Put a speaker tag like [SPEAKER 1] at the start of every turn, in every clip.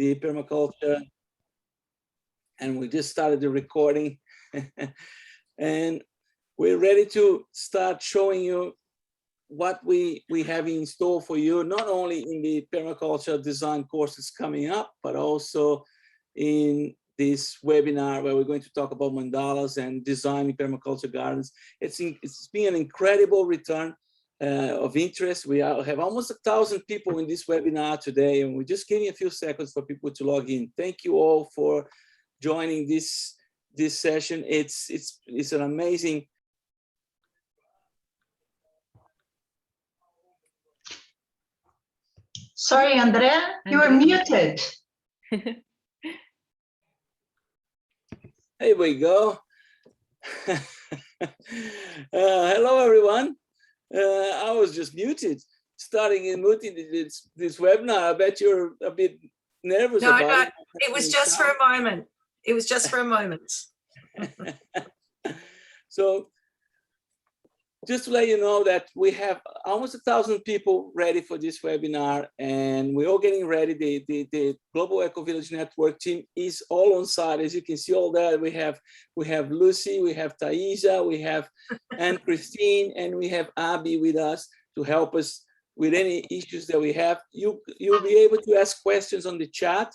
[SPEAKER 1] the permaculture, and we just started the recording. And we're ready to start showing you what we have in store for you, not only in the permaculture design courses coming up, but also in this webinar where we're going to talk about mandalas and designing permaculture gardens. It's been an incredible return of interest. We have almost 1,000 people in this webinar today, and we're just giving a few seconds for people to log in. Thank you all for joining this session. It's an amazing.
[SPEAKER 2] Sorry, André, you were muted.
[SPEAKER 1] Here we go. Hello, everyone. I was just muted, starting and muting this webinar. I bet you're a bit nervous about it.
[SPEAKER 3] It was just for a moment. It was just for a moment.
[SPEAKER 1] So just to let you know that we have almost 1,000 people ready for this webinar, and we're all getting ready. The Global Ecovillage Network team is all on site. As you can see all that, we have Lucy, we have Thaisa, we have Anne Christine, and we have Abby with us to help us with any issues that we have. You'll be able to ask questions on the chat.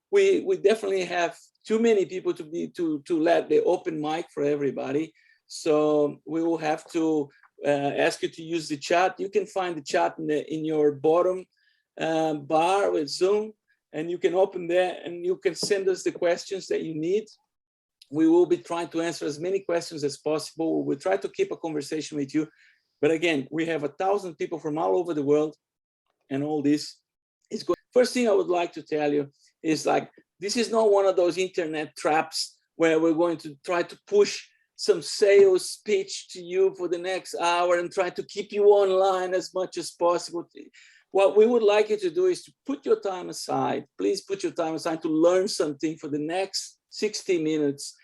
[SPEAKER 1] We definitely have too many people to let the open mic for everybody. So we will have to ask you to use the chat. You can find the chat in your bottom bar with Zoom, and you can open there and you can send us the questions that you need. We will be trying to answer as many questions as possible. We'll try to keep a conversation with you. But again, we have 1,000 people from all over the world, and all this is good. First thing I would like to tell you is, like, this is not one of those internet traps where we're going to try to push some sales speech to you for the next hour and try to keep you online as much as possible. What we would like you to do is to put your time aside. Please put your time aside to learn something for the next 60 minutes,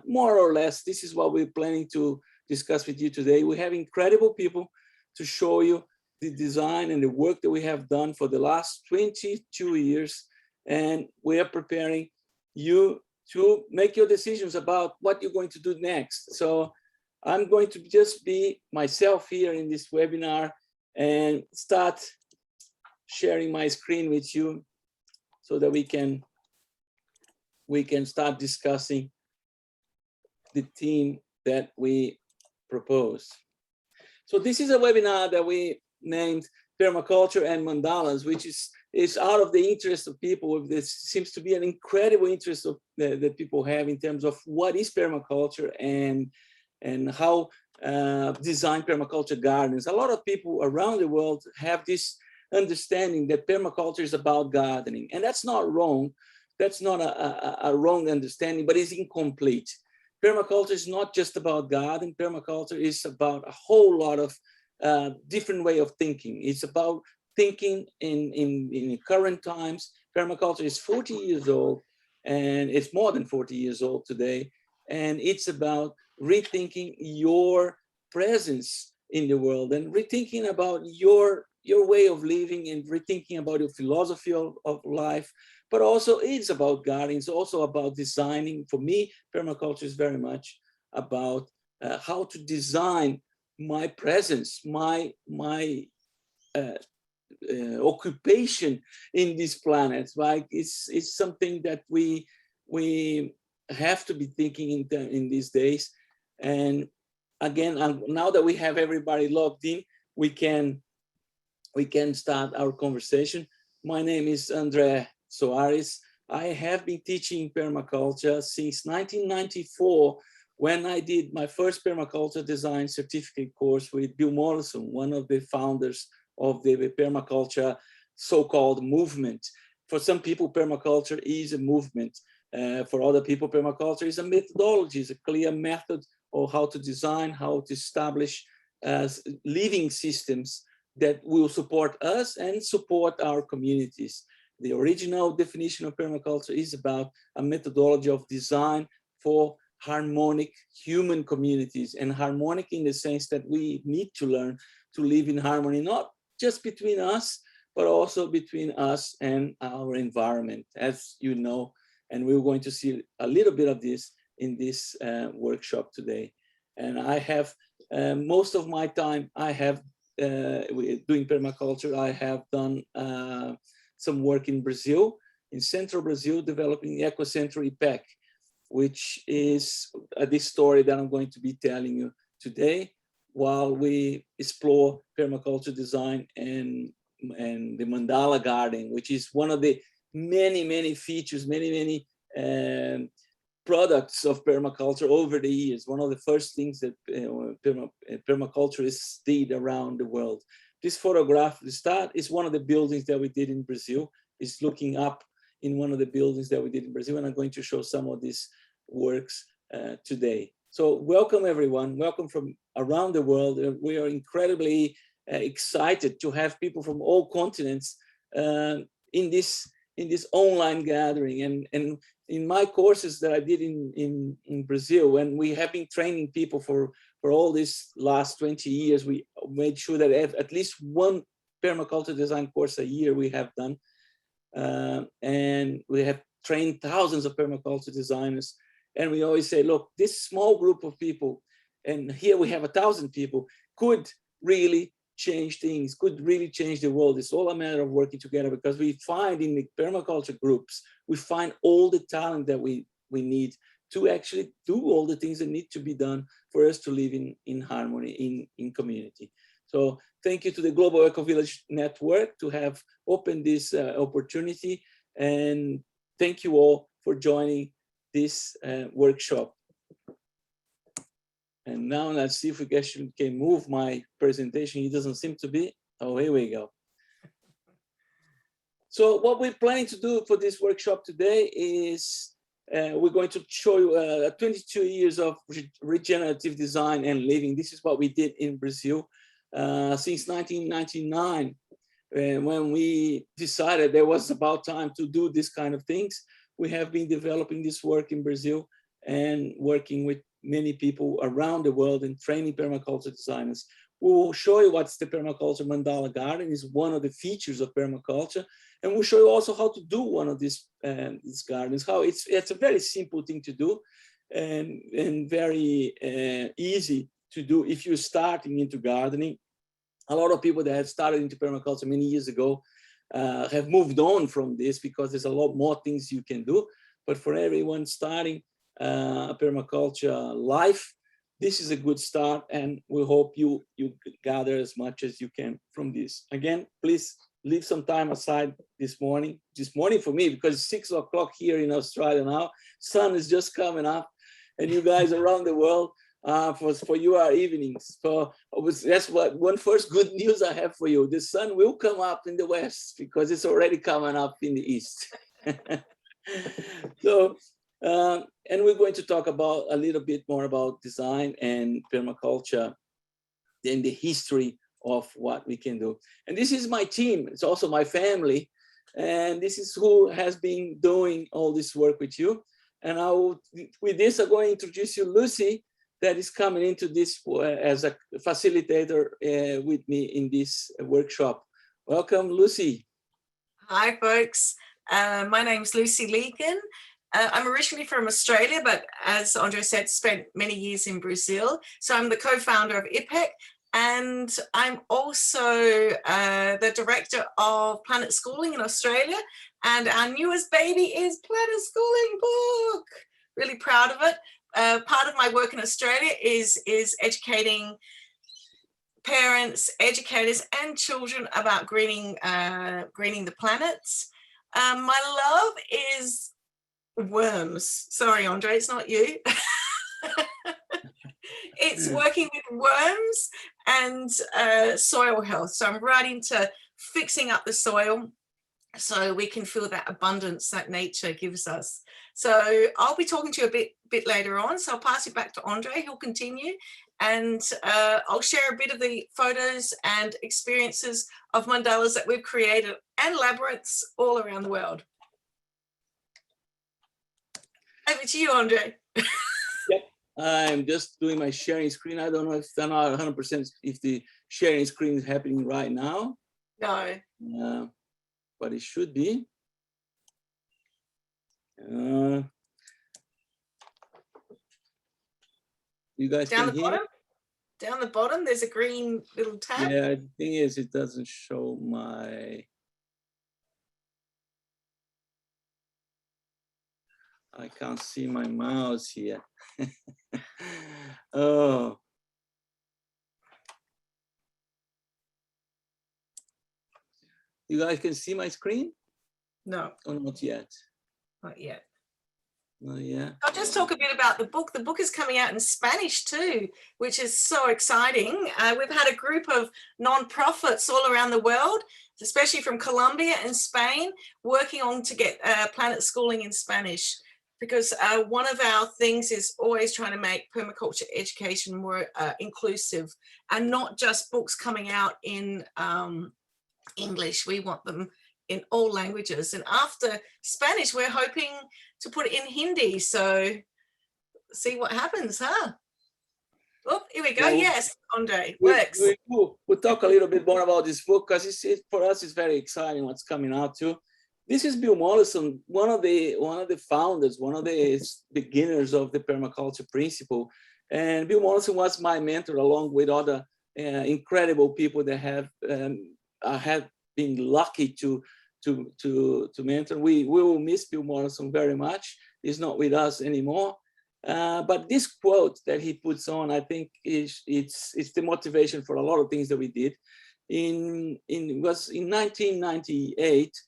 [SPEAKER 1] more or less. This is what we're planning to discuss with you today. We have incredible people to show you the design and the work that we have done for the last 22 years. And we are preparing you to make your decisions about what you're going to do next. So I'm going to just be myself here in this webinar and start sharing my screen with you so that we can start discussing the theme that we proposed. So this is a webinar that we named Permaculture and Mandalas, which is out of the interest of people. This seems to be an incredible interest that people have in terms of what is permaculture and how design permaculture gardens. A lot of people around the world have this understanding that permaculture is about gardening, and that's not wrong. That's not a wrong understanding, but it's incomplete. Permaculture is not just about gardening. Permaculture is about a whole lot of different way of thinking. It's about thinking in current times. Permaculture is 40 years old, and it's more than 40 years old today. And it's about rethinking your presence in the world and rethinking about your way of living and rethinking about your philosophy of life. But also it's about gardening, it's also about designing. For me, permaculture is very much about how to design my presence, my occupation in this planet. Like it's something that we have to be thinking in these days. And again, now that we have everybody logged in, we can start our conversation. My name is André Soares. I have been teaching permaculture since 1994, when I did my first permaculture design certificate course with Bill Mollison, one of the founders of the permaculture so-called movement. For some people, permaculture is a movement. For other people, permaculture is a methodology, it's a clear method of how to design, how to establish living systems that will support us and support our communities. The original definition of permaculture is about a methodology of design for harmonic human communities, and harmonic in the sense that we need to learn to live in harmony, not just between us, but also between us and our environment, as you know, and we're going to see a little bit of this in this workshop today. And I have, most of my time, I have doing permaculture. I have done some work in Brazil, in central Brazil, developing the Ecocentro IPEC, which is this story that I'm going to be telling you today, while we explore permaculture design and the Mandala Garden, which is one of the many features, many products of permaculture over the years. One of the first things that permaculturists did around the world. This photograph, the start, is one of the buildings that we did in Brazil. It's looking up in one of the buildings that we did in Brazil, and I'm going to show some of these works today. So welcome everyone, welcome from around the world. We are incredibly excited to have people from all continents in this online gathering. And in my courses that I did in Brazil, when we have been training people for all these last 20 years, we made sure that at least one permaculture design course a year we have done. And we have trained thousands of permaculture designers. And we always say, look, this small group of people, and here we have 1,000 people, could really change things, could really change the world. It's all a matter of working together, because we find in the permaculture groups, we find all the talent that we need to actually do all the things that need to be done for us to live in harmony, in community. So thank you to the Global Ecovillage Network to have opened this opportunity. And thank you all for joining this workshop. And now let's see if we can move my presentation. It doesn't seem to be. Oh, here we go. So what we're planning to do for this workshop today is we're going to show you 22 years of regenerative design and living. This is what we did in Brazil since 1999, when we decided there was about time to do this kind of things. We have been developing this work in Brazil and working with many people around the world and training permaculture designers. We will show you what's the permaculture Mandala Garden is one of the features of permaculture. And we'll show you also how to do one of these gardens, how it's a very simple thing to do and very easy to do if you're starting into gardening. A lot of people that have started into permaculture many years ago have moved on from this because there's a lot more things you can do. But for everyone starting a permaculture life, this is a good start, and we hope you gather as much as you can from this. Again, please leave some time aside this morning for me, because it's 6 o'clock here in Australia now. Sun is just coming up, and you guys around the world, for you are evenings. So that's one first good news I have for you. The sun will come up in the west because it's already coming up in the east. So, and we're going to talk about a little bit more about design and permaculture and the history of what we can do. And this is my team. It's also my family. And this is who has been doing all this work with you. And with this, I'm going to introduce you Lucy, that is coming into this as a facilitator with me in this workshop. Welcome, Lucy.
[SPEAKER 3] Hi, folks. My name's Lucy Legan. I'm originally from Australia, but as André said, spent many years in Brazil. So I'm the co-founder of IPEC, and I'm also the director of Planet Schooling in Australia. And our newest baby is Planet Schooling book. Really proud of it. Part of my work in Australia is educating parents, educators, and children about greening the planets. My love is worms. Sorry, Andre, it's not you. It's working with worms and soil health. So I'm right into fixing up the soil so we can feel that abundance that nature gives us. So I'll be talking to you a bit later on. So I'll pass it back to Andre. He'll continue, and I'll share a bit of the photos and experiences of mandalas that we've created and labyrinths all around the world. Over to you, Andre.
[SPEAKER 1] Yep, I'm just doing my sharing screen. I don't know if I'm not 100% if the sharing screen is happening right now.
[SPEAKER 3] No.
[SPEAKER 1] but it should be. You guys
[SPEAKER 3] Down
[SPEAKER 1] can
[SPEAKER 3] the
[SPEAKER 1] hear?
[SPEAKER 3] bottom? Down the bottom, there's a green little tab.
[SPEAKER 1] Yeah, the thing is, it doesn't show my. I can't see my mouse here. Oh. You guys can see my screen?
[SPEAKER 3] No,
[SPEAKER 1] Or not yet?
[SPEAKER 3] not yet.
[SPEAKER 1] Not yet.
[SPEAKER 3] I'll just talk a bit about the book. The book is coming out in Spanish too, which is so exciting. We've had a group of non-profits all around the world, especially from Colombia and Spain, working on to get planet schooling in Spanish, because one of our things is always trying to make permaculture education more inclusive, and not just books coming out in English. We want them in all languages. And after Spanish, we're hoping to put it in Hindi. So see what happens, huh? Oh, here we go.
[SPEAKER 1] Well,
[SPEAKER 3] yes, Andre, works.
[SPEAKER 1] We'll talk a little bit more about this book, because for us, it's very exciting what's coming out too. This is Bill Mollison, one of the founders, one of the beginners of the permaculture principle. And Bill Mollison was my mentor, along with other incredible people that I have been lucky to mentor. We will miss Bill Mollison very much. He's not with us anymore. But this quote that he puts on, I think it's the motivation for a lot of things that we did. In 1998,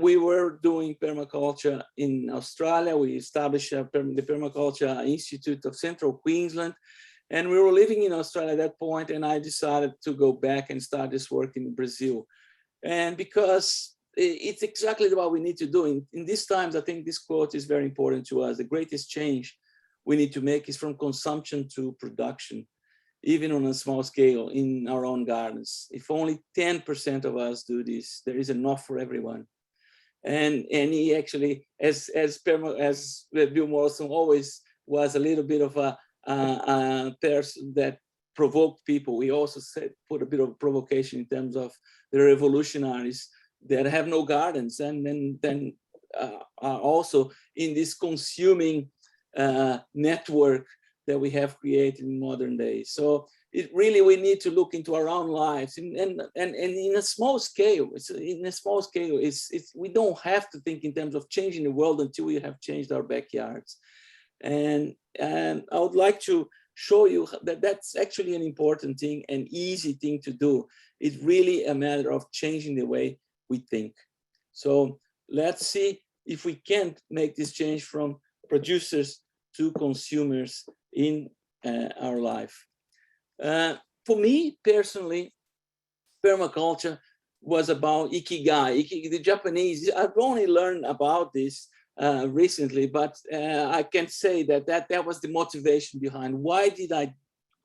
[SPEAKER 1] we were doing permaculture in Australia. We established the Permaculture Institute of Central Queensland. And we were living in Australia at that point, and I decided to go back and start this work in Brazil. And because it's exactly what we need to do. In these times, I think this quote is very important to us. The greatest change we need to make is from consumption to production, even on a small scale in our own gardens. If only 10% of us do this, there is enough for everyone. And he actually, as Bill Mollison always was a little bit of a person that provoked people. We also put a bit of provocation in terms of the revolutionaries that have no gardens, and then are also in this consuming network that we have created in modern days. So we need to look into our own lives, and in a small scale. We don't have to think in terms of changing the world until we have changed our backyards. And I would like to show you that that's actually an important thing, an easy thing to do. It's really a matter of changing the way we think. So let's see if we can make this change from producers to consumers in our life. For me personally, permaculture was about ikigai. The Japanese, I've only learned about this recently, but I can say that was the motivation behind why did I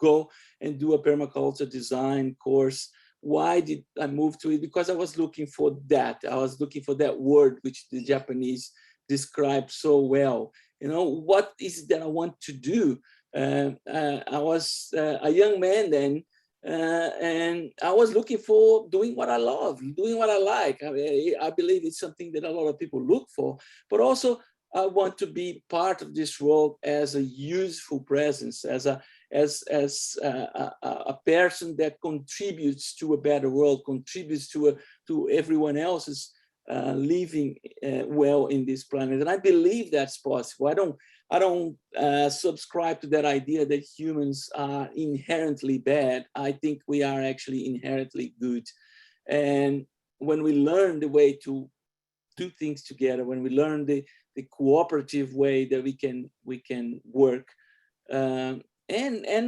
[SPEAKER 1] go and do a permaculture design course. Why did I move to it? Because I was looking for that. I was looking for that word which the Japanese describe so well. What is it that I want to do? I was a young man then, and I was looking for doing what I love, doing what I like. I believe it's something that a lot of people look for, but also I want to be part of this world as a useful presence, as a person that contributes to a better world, contributes to everyone else's living well in this planet. And I believe that's possible. I don't subscribe to that idea that humans are inherently bad. I think we are actually inherently good. And when we learn the way to do things together, when we learn the cooperative way that we can work, and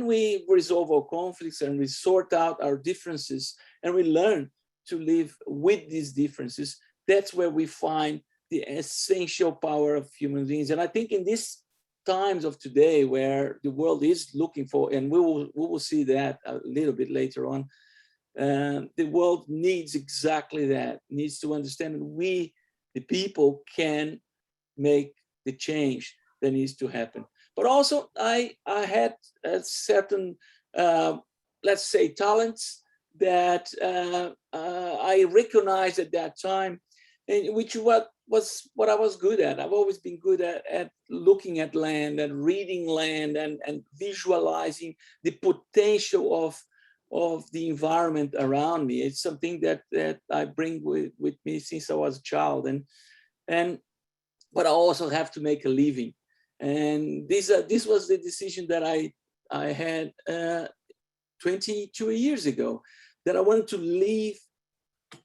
[SPEAKER 1] we resolve our conflicts, and we sort out our differences, and we learn to live with these differences, that's where we find the essential power of human beings. And I think in these times of today, where the world is looking for, and we will see that a little bit later on, the world needs exactly that, needs to understand that we, the people, can make the change that needs to happen. But also I had a certain, let's say, talents that I recognized at that time, and which was what I was good at. I've always been good at looking at land and reading land and visualizing the potential of the environment around me. It's something that I bring with me since I was a child, but I also have to make a living. And this was the decision that I had 22 years ago, that I wanted to live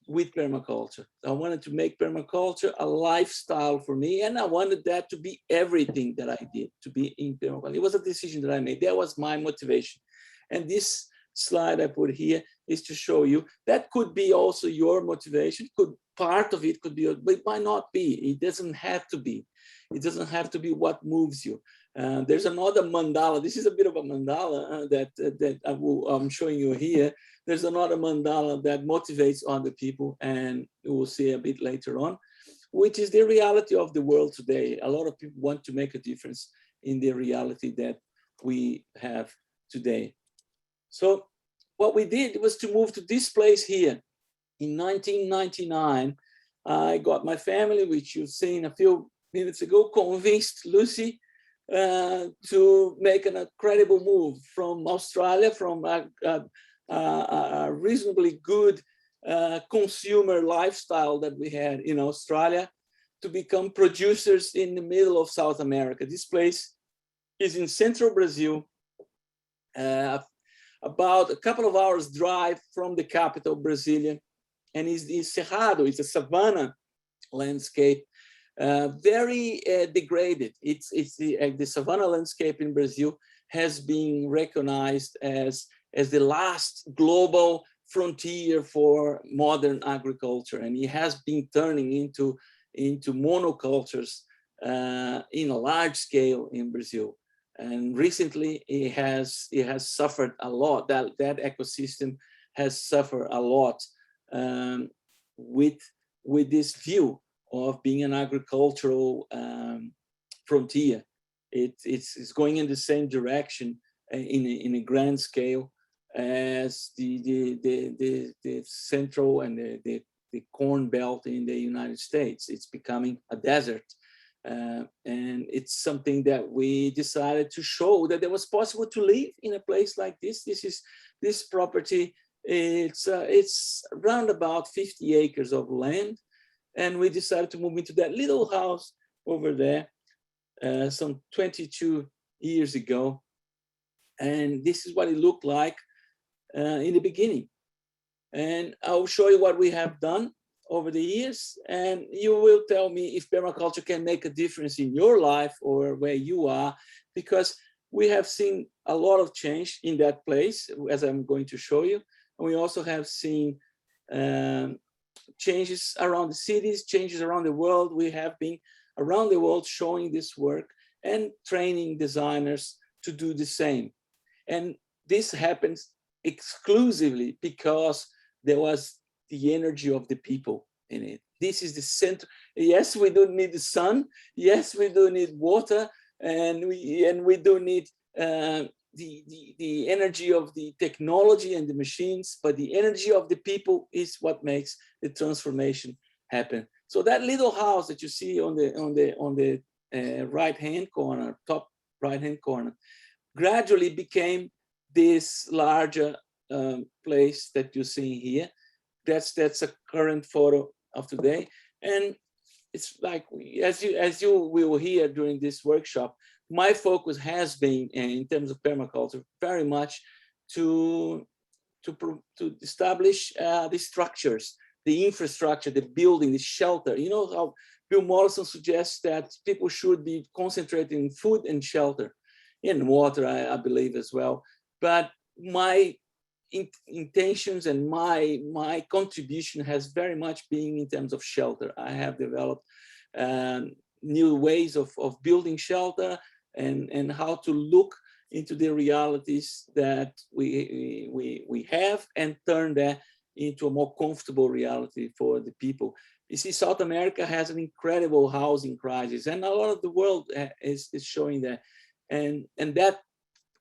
[SPEAKER 1] with permaculture. I wanted to make permaculture a lifestyle for me, and I wanted that to be everything that I did, to be in permaculture. It was a decision that I made. That was my motivation. And this slide I put here is to show you that could be also your motivation. Part of it could be, but it might not be. It doesn't have to be. It doesn't have to be what moves you. There's another mandala. This is a bit of a mandala that I'm showing you here. There's another mandala that motivates other people, and we'll see a bit later on, which is the reality of the world today. A lot of people want to make a difference in the reality that we have today. So what we did was to move to this place here. In 1999, I got my family, which you've seen a few minutes ago, convinced Lucy to make an incredible move from Australia, from a reasonably good consumer lifestyle that we had in Australia, to become producers in the middle of South America. This place is in central Brazil, about a couple of hours drive from the capital, Brasilia, and is Cerrado. It's a savanna landscape, very degraded. It's the savanna landscape in Brazil has been recognized as the last global frontier for modern agriculture, and it has been turning into monocultures in a large scale in Brazil. And recently, it has suffered a lot. That ecosystem has suffered a lot with this view of being an agricultural frontier. It's going in the same direction in a grand scale as the central and the corn belt in the United States. It's becoming a desert. And it's something that we decided to show that it was possible to live in a place like this. This property, it's around about 50 acres of land. And we decided to move into that little house over there some 22 years ago. And this is what it looked like in the beginning. And I'll show you what we have done over the years, and you will tell me if permaculture can make a difference in your life or where you are, because we have seen a lot of change in that place, as I'm going to show you. And we also have seen changes around the cities, changes around the world. We have been around the world showing this work and training designers to do the same. And this happens exclusively because there was the energy of the people in it. This is the center. Yes, we do need the sun. Yes, we do need water, and we do need the energy of the technology and the machines. But the energy of the people is what makes the transformation happen. So that little house that you see on the right-hand corner, top right-hand corner, gradually became this larger place that you see here. That's a current photo of today, and it's like as you will hear during this workshop, my focus has been in terms of permaculture very much to establish the structures, the infrastructure, the building, the shelter. You know how Bill Mollison suggests that people should be concentrating in food and shelter, and water, I believe as well. But my intentions and my contribution has very much been in terms of shelter. I have developed new ways of building shelter and how to look into the realities that we have and turn that into a more comfortable reality for the people. You see, South America has an incredible housing crisis, and a lot of the world is showing that. And that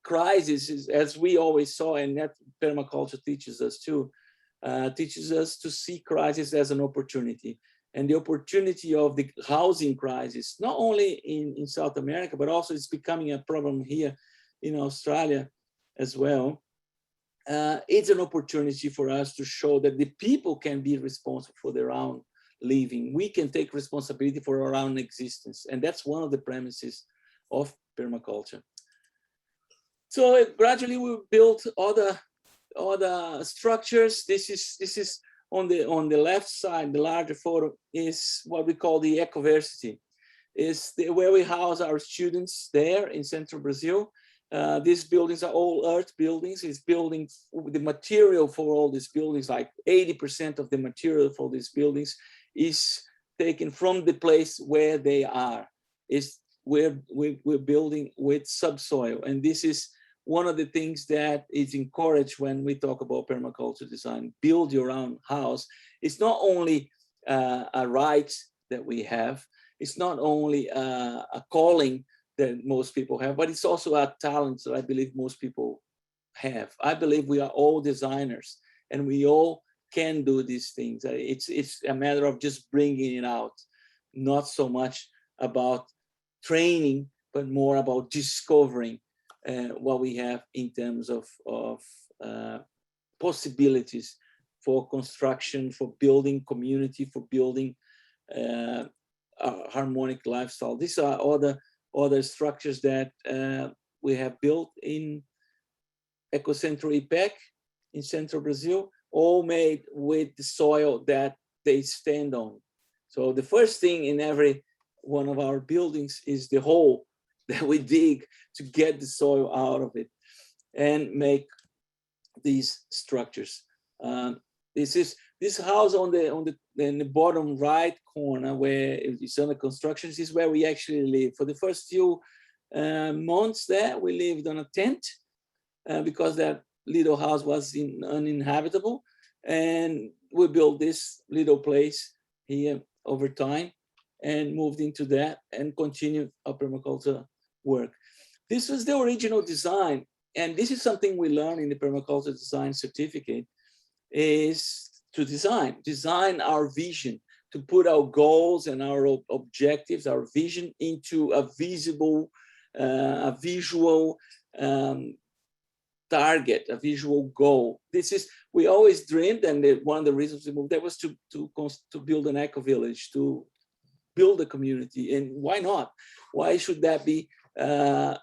[SPEAKER 1] crisis is, as we always saw, and that permaculture teaches us too, teaches us to see crisis as an opportunity. And the opportunity of the housing crisis, not only in South America, but also it's becoming a problem here in Australia as well. It's an opportunity for us to show that the people can be responsible for their own living. We can take responsibility for our own existence. And that's one of the premises of permaculture. So gradually we built other structures. This is on the left side, the larger photo is what we call the Ecoversity. Is where we house our students there in central Brazil. These buildings are all earth buildings. It's buildings, the material for all these buildings, like 80% of the material for these buildings is taken from the place where they are. We're building with subsoil. And this is one of the things that is encouraged when we talk about permaculture design. Build your own house. It's not only a right that we have, it's not only a calling that most people have, but it's also a talent that I believe most people have. I believe we are all designers and we all can do these things. It's a matter of just bringing it out, not so much about training, but more about discovering what we have in terms of possibilities for construction, for building community, for building a harmonic lifestyle. These are other structures that we have built in Ecocentro IPEC in central Brazil, all made with the soil that they stand on. So the first thing in every one of our buildings is the hole that we dig to get the soil out of it and make these structures. This house in the bottom right corner where it's under construction is where we actually live. For the first few months there, we lived on a tent because that little house was uninhabitable. And we built this little place here over time and moved into that and continued our permaculture work. This was the original design. And this is something we learned in the permaculture design certificate, is to design our vision, to put our goals and our objectives, our vision into a visual target, a visual goal. We always dreamed, and one of the reasons we moved there was to build an eco-village, to build a community. And why not? Why should that be a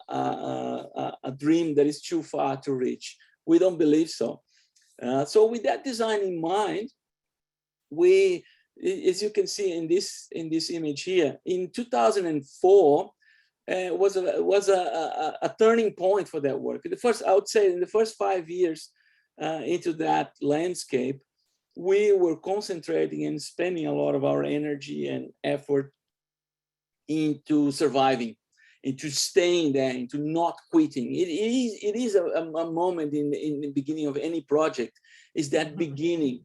[SPEAKER 1] dream that is too far to reach? We don't believe so. So with that design in mind, we, as you can see in this image here, in 2004 was a turning point for that work. I would say in the first 5 years into that landscape, we were concentrating and spending a lot of our energy and effort into surviving, into staying there, into not quitting. It is a moment in the beginning of any project, is that beginning.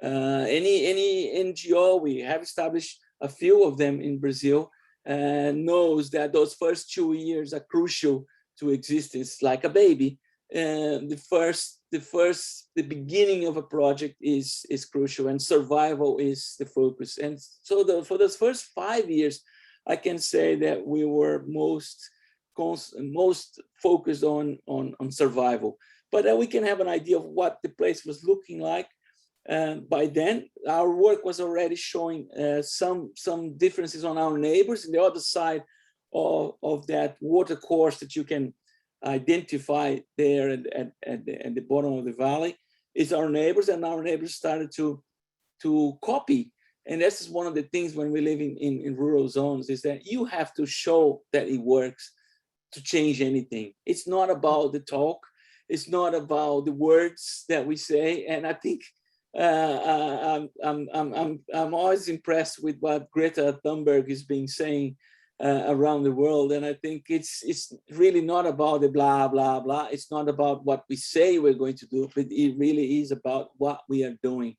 [SPEAKER 1] Any NGO, we have established a few of them in Brazil, knows that those first 2 years are crucial to existence, like a baby. The beginning of a project is crucial, and survival is the focus. And so for those first 5 years, I can say that we were most focused on survival. But then we can have an idea of what the place was looking like. By then, our work was already showing some differences on our neighbors. On the other side of that water course that you can identify there at the bottom of the valley is our neighbors, and our neighbors started to copy. And this is one of the things when we live in rural zones, is that you have to show that it works to change anything. It's not about the talk. It's not about the words that we say. And I think I'm always impressed with what Greta Thunberg has been saying around the world. And I think it's really not about the blah, blah, blah. It's not about what we say we're going to do, but it really is about what we are doing,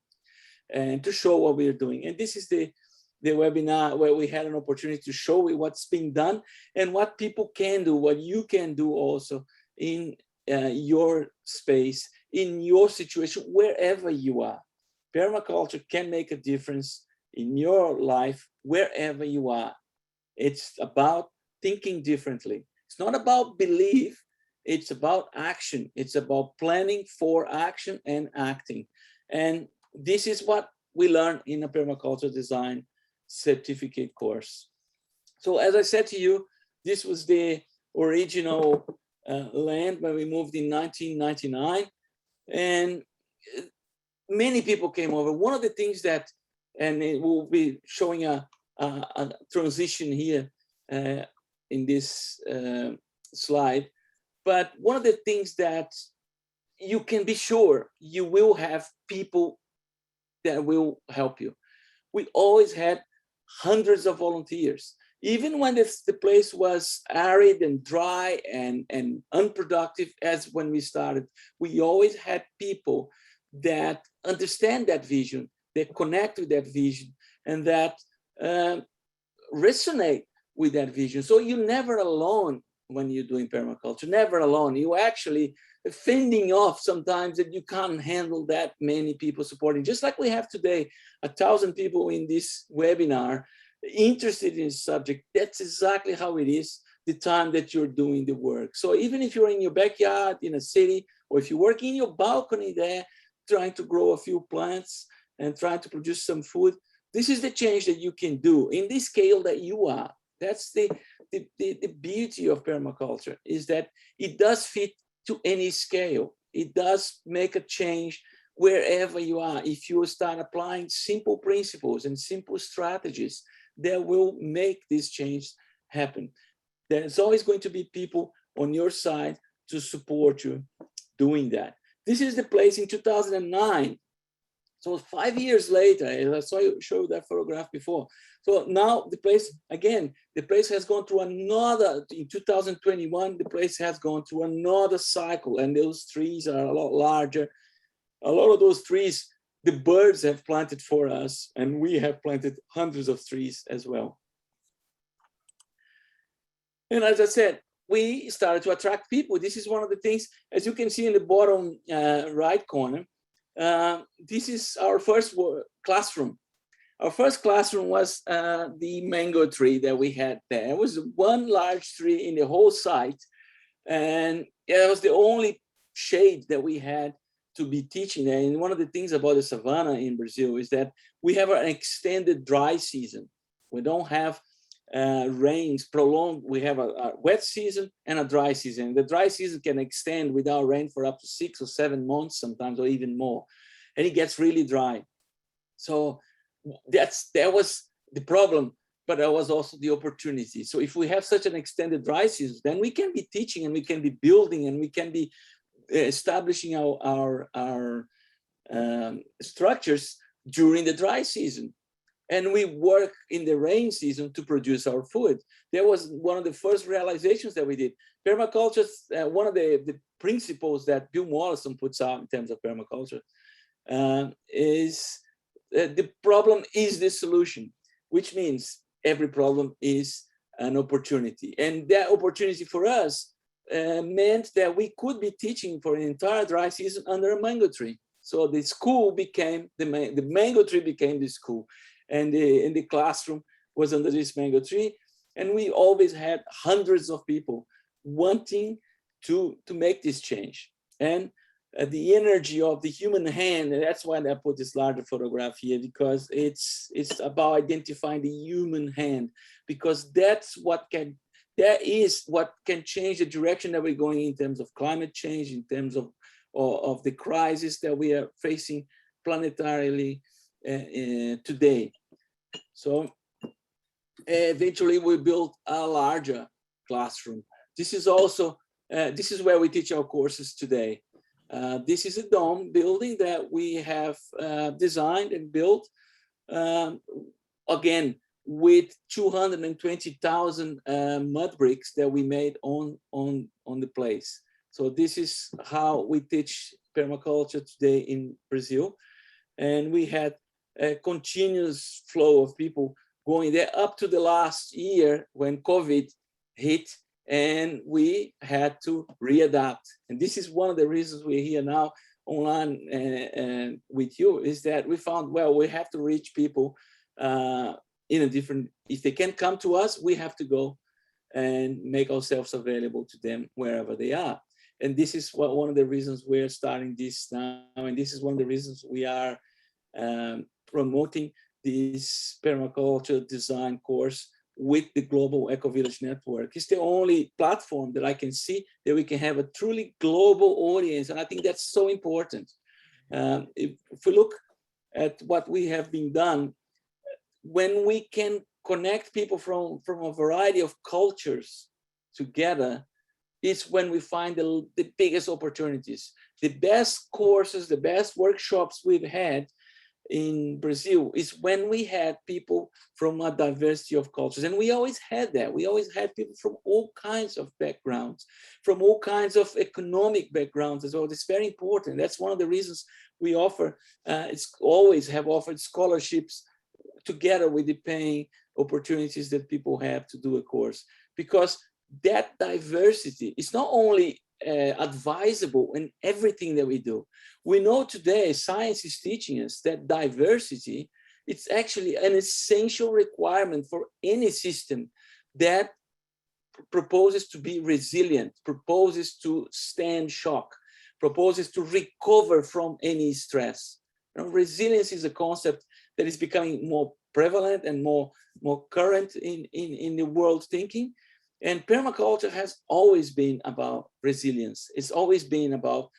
[SPEAKER 1] and to show what we are doing. And this is the webinar where we had an opportunity to show what's being done and what people can do, what you can do also in your space, in your situation, wherever you are. Permaculture can make a difference in your life, wherever you are. It's about thinking differently. It's not about belief, it's about action. It's about planning for action and acting. And this is what we learn in a permaculture design certificate course. So as I said to you, this was the original land when we moved in 1999. And many people came over. One of the things that, and it will be showing a transition here in this slide, but one of the things that you can be sure you will have people that will help you. We always had hundreds of volunteers. Even when the place was arid and dry and unproductive, as when we started, we always had people that understand that vision, that connect with that vision, and that resonate with that vision. So you're never alone when you're doing permaculture, never alone. You actually fending off sometimes that you can't handle that many people supporting. Just like we have today, 1,000 people in this webinar interested in the subject. That's exactly how it is the time that you're doing the work. So even if you're in your backyard in a city, or if you work in your balcony there, trying to grow a few plants and trying to produce some food, this is the change that you can do in the scale that you are. That's the beauty of permaculture, is that it does fit to any scale. It does make a change wherever you are. If you start applying simple principles and simple strategies, that will make this change happen. There's always going to be people on your side to support you doing that. This is the place in 2009. So 5 years later, as I saw you show that photograph before. So now the place, again, the place has gone through another, in 2021, the place has gone through another cycle, and those trees are a lot larger. A lot of those trees, the birds have planted for us, and we have planted hundreds of trees as well. And as I said, we started to attract people. This is one of the things, as you can see in the bottom right corner, this is our first classroom. Our first classroom was the mango tree that we had there. It was one large tree in the whole site. And it was the only shade that we had to be teaching there. And one of the things about the savanna in Brazil is that we have an extended dry season. We don't have rains prolonged. We have a wet season and a dry season. The dry season can extend without rain for up to 6 or 7 months sometimes, or even more. And it gets really dry. So that was the problem, but that was also the opportunity. So if we have such an extended dry season, then we can be teaching and we can be building and we can be establishing our structures during the dry season. And we work in the rain season to produce our food. That was one of the first realizations that we did. Permaculture, one of the principles that Bill Mollison puts out in terms of permaculture is the problem is the solution, which means every problem is an opportunity. And that opportunity for us meant that we could be teaching for an entire dry season under a mango tree. So the school became, the mango tree became the school. And in the classroom was under this mango tree. And we always had hundreds of people wanting to make this change. And the energy of the human hand, and that's why I put this larger photograph here, because it's about identifying the human hand, because that is what can change the direction that we're going in terms of climate change, in terms of the crisis that we are facing planetarily today. So eventually we built a larger classroom. This is also, this is where we teach our courses today. This is a dome building that we have designed and built, again, with 220,000 mud bricks that we made on the place. So this is how we teach permaculture today in Brazil. And we had a continuous flow of people going there up to the last year when COVID hit, and we had to readapt. And this is one of the reasons we're here now. online with you is that we found, well, we have to reach people in a different, if they can't come to us, we have to go and make ourselves available to them wherever they are. And this is one of the reasons we're starting this now. And this is one of the reasons we are promoting this permaculture design course with the Global Ecovillage Network. It's the only platform that I can see that we can have a truly global audience. And I think that's so important. If we look at what we have been done, when we can connect people from a variety of cultures together, it's when we find the biggest opportunities. The best courses, the best workshops we've had in Brazil is when we had people from a diversity of cultures. And we always had that. We always had people from all kinds of backgrounds, from all kinds of economic backgrounds as well. It's very important. That's one of the reasons we offer, it's always have offered scholarships together with the paying opportunities that people have to do a course, because that diversity is not only advisable in everything that we do. We know today, science is teaching us that diversity, it's actually an essential requirement for any system that proposes to be resilient, proposes to stand shock, proposes to recover from any stress. You know, resilience is a concept that is becoming more prevalent and more current in the world thinking. And permaculture has always been about resilience. It's always been about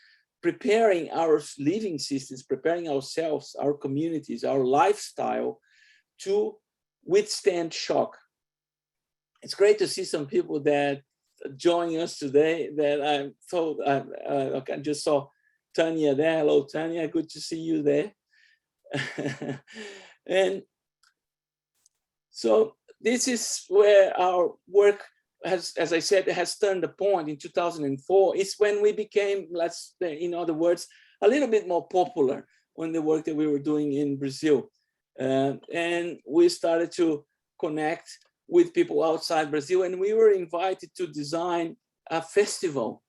[SPEAKER 1] preparing our living systems, preparing ourselves, our communities, our lifestyle to withstand shock. It's great to see some people that join us today that I'm told, I just saw Tanya there. Hello, Tanya, good to see you there. And so this is where our work has, as I said, has turned a point in 2004. It's when we became, let's say, in other words, a little bit more popular on the work that we were doing in Brazil. And we started to connect with people outside Brazil, and we were invited to design a festival.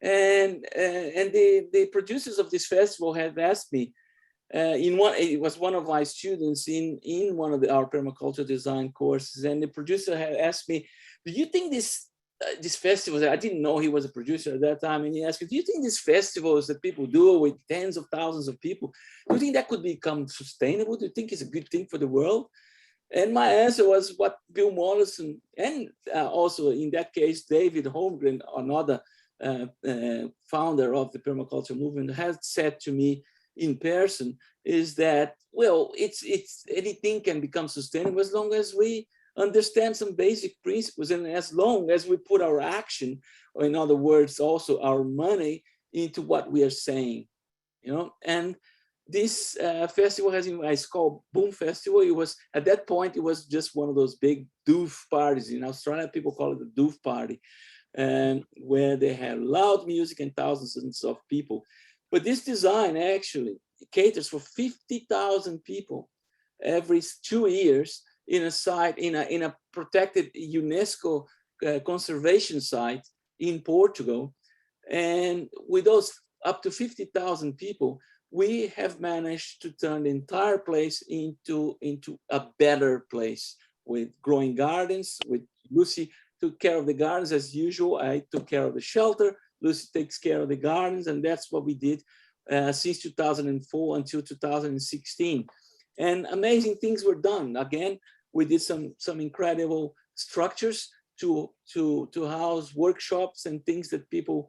[SPEAKER 1] And the producers of this festival had asked me, it was one of my students in one of our permaculture design courses, and the producer had asked me, do you think this festival, I didn't know he was a producer at that time, and he asked me, do you think these festivals that people do with tens of thousands of people, do you think that could become sustainable? Do you think it's a good thing for the world? And my answer was what Bill Mollison, and also in that case, David Holmgren, another founder of the permaculture movement, has said to me in person, is that, well, it's anything can become sustainable as long as we understand some basic principles, and as long as we put our action, or in other words, also our money into what we are saying, you know. And this festival it's called Boom Festival. It was, at that point, it was just one of those big doof parties. In Australia, people call it the doof party, where they have loud music and thousands of people. But this design actually caters for 50,000 people every 2 years in a site, in a protected UNESCO conservation site in Portugal. And with those up to 50,000 people, we have managed to turn the entire place into a better place, with growing gardens. With Lucy took care of the gardens as usual. I took care of the shelter. Lucy takes care of the gardens, and that's what we did since 2004 until 2016. And amazing things were done. Again, we did some incredible structures to house workshops and things that people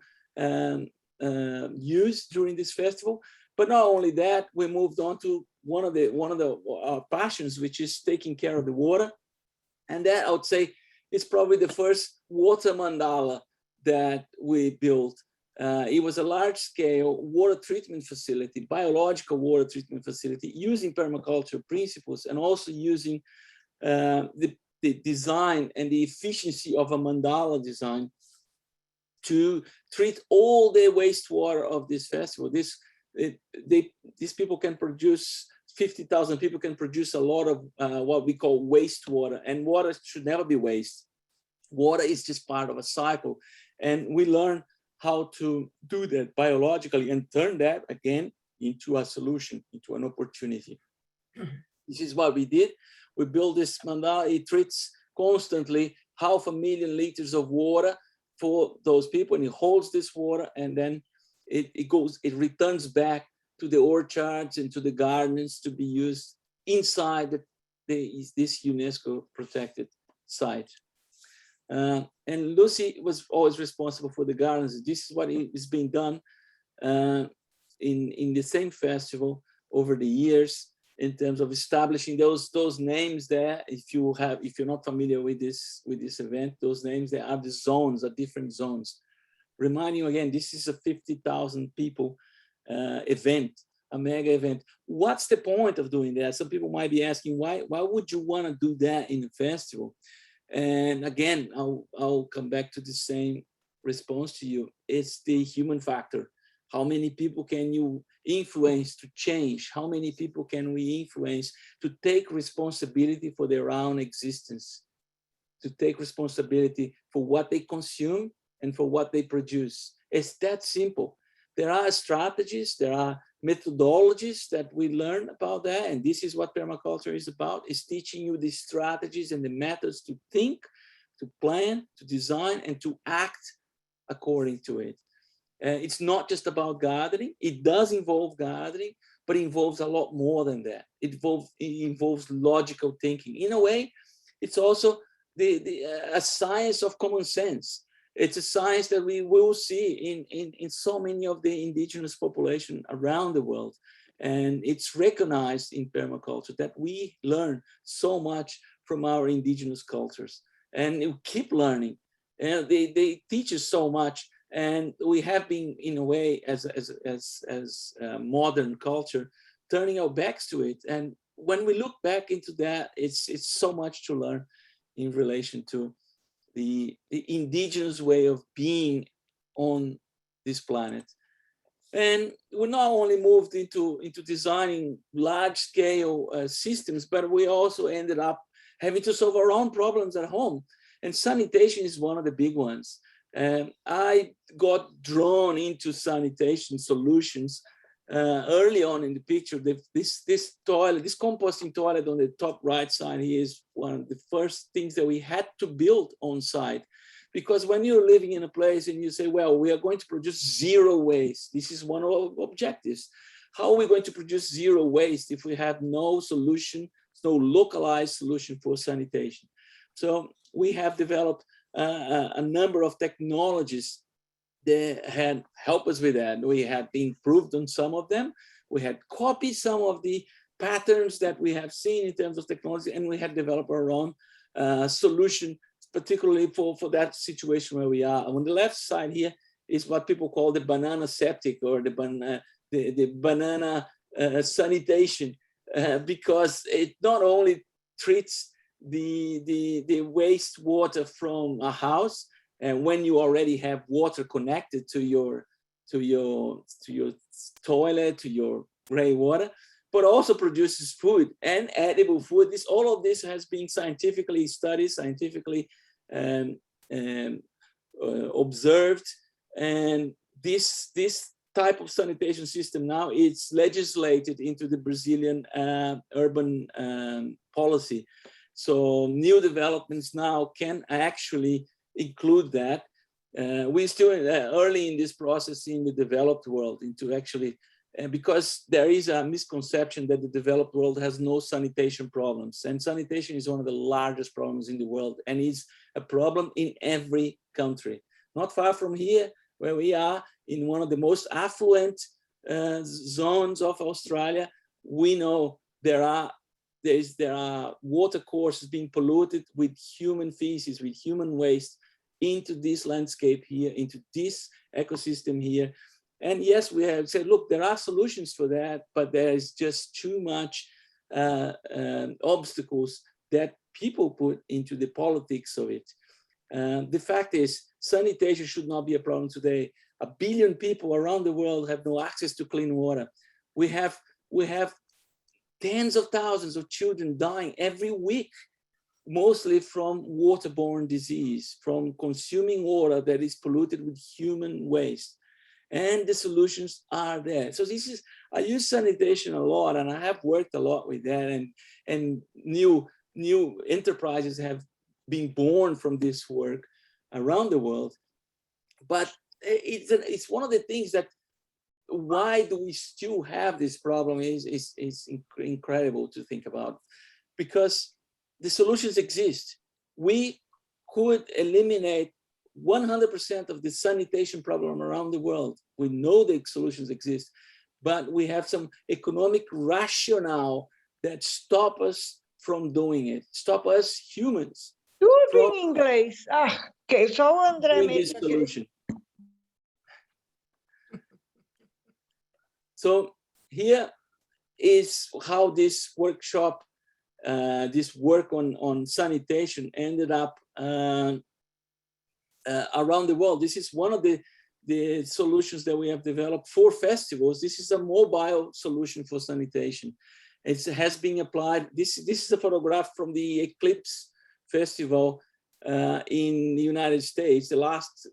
[SPEAKER 1] use during this festival. But not only that, we moved on to one of our passions, which is taking care of the water. And that, I would say, is probably the first water mandala that we built. It was a large-scale water treatment facility, biological water treatment facility, using permaculture principles, and also using the design and the efficiency of a mandala design to treat all the wastewater of this festival. These people can produce, 50,000 people can produce a lot of what we call wastewater, and water should never be waste. Water is just part of a cycle. And we learn how to do that biologically and turn that again into a solution, into an opportunity. This is what we did. We built this mandala. It treats constantly 500,000 liters of water for those people, and it holds this water, and then it returns back to the orchards and to the gardens to be used inside this UNESCO protected site. And Lucy was always responsible for the gardens. This is what is being done in the same festival over the years in terms of establishing those names there. If you're not familiar with this event, those names, there are the zones, are different zones. Reminding you again, this is a 50,000 people event, a mega event. What's the point of doing that? Some people might be asking, why would you want to do that in a festival? And again, I'll come back to the same response to you. It's the human factor. How many people can you influence to change? How many people can we influence to take responsibility for their own existence, to take responsibility for what they consume and for what they produce? It's that simple. There are strategies, there are methodologies that we learn about that. And this is what permaculture is about, is teaching you the strategies and the methods to think, to plan, to design, and to act according to it. It's not just about gardening. It does involve gardening, but it involves a lot more than that. It involves logical thinking. In a way, it's also a science of common sense. It's a science that we will see in so many of the indigenous population around the world. And it's recognized in permaculture that we learn so much from our indigenous cultures. And we keep learning. And they teach us so much. And we have been, in a way, as modern culture, turning our backs to it. And when we look back into that, it's so much to learn in relation to the indigenous way of being on this planet. And we not only moved into designing large-scale systems, but we also ended up having to solve our own problems at home. And sanitation is one of the big ones. I got drawn into sanitation solutions early on in the picture. This toilet, this composting toilet on the top right side here is one of the first things that we had to build on site. Because when you're living in a place and you say, well, we are going to produce zero waste, this is one of our objectives. How are we going to produce zero waste if we have no solution, no localized solution for sanitation? So we have developed a number of technologies that had helped us with that. We had improved on some of them. We had copied some of the patterns that we have seen in terms of technology, and we had developed our own solution, particularly for that situation where we are. On the left side here is what people call the banana septic, or the banana sanitation, because it not only treats the wastewater from a house, and when you already have water connected to your toilet, to your gray water, but also produces food and edible food. All of this has been scientifically studied, scientifically observed, and this type of sanitation system now it's legislated into the Brazilian urban policy. So new developments now can actually include that. We're still early in this process in the developed world, into actually, because there is a misconception that the developed world has no sanitation problems. And sanitation is one of the largest problems in the world, and is a problem in every country. Not far from here, where we are, in one of the most affluent zones of Australia, we know there are water courses being polluted with human feces, with human waste, into this landscape here, into this ecosystem here. And yes, we have said, look, there are solutions for that, but there is just too much obstacles that people put into the politics of it. The fact is, sanitation should not be a problem today. 1 billion people around the world have no access to clean water. We have tens of thousands of children dying every week mostly from waterborne disease, from consuming water that is polluted with human waste. And the solutions are there. So this is, I use sanitation a lot, and I have worked a lot with that, and new enterprises have been born from this work around the world. But it's one of the things that, why do we still have this problem is incredible to think about, because the solutions exist. We could eliminate 100% of the sanitation problem around the world. We know the solutions exist, but we have some economic rationale that stop us from doing it, stop us humans.
[SPEAKER 4] Tudo em inglês. Ah, ok, só o André
[SPEAKER 1] Doing this
[SPEAKER 4] mesmo.
[SPEAKER 1] solution. So here is how this workshop, this work on sanitation ended up around the world. This is one of the solutions that we have developed for festivals. This is a mobile solution for sanitation. It has been applied. This is a photograph from the Eclipse Festival in the United States, the last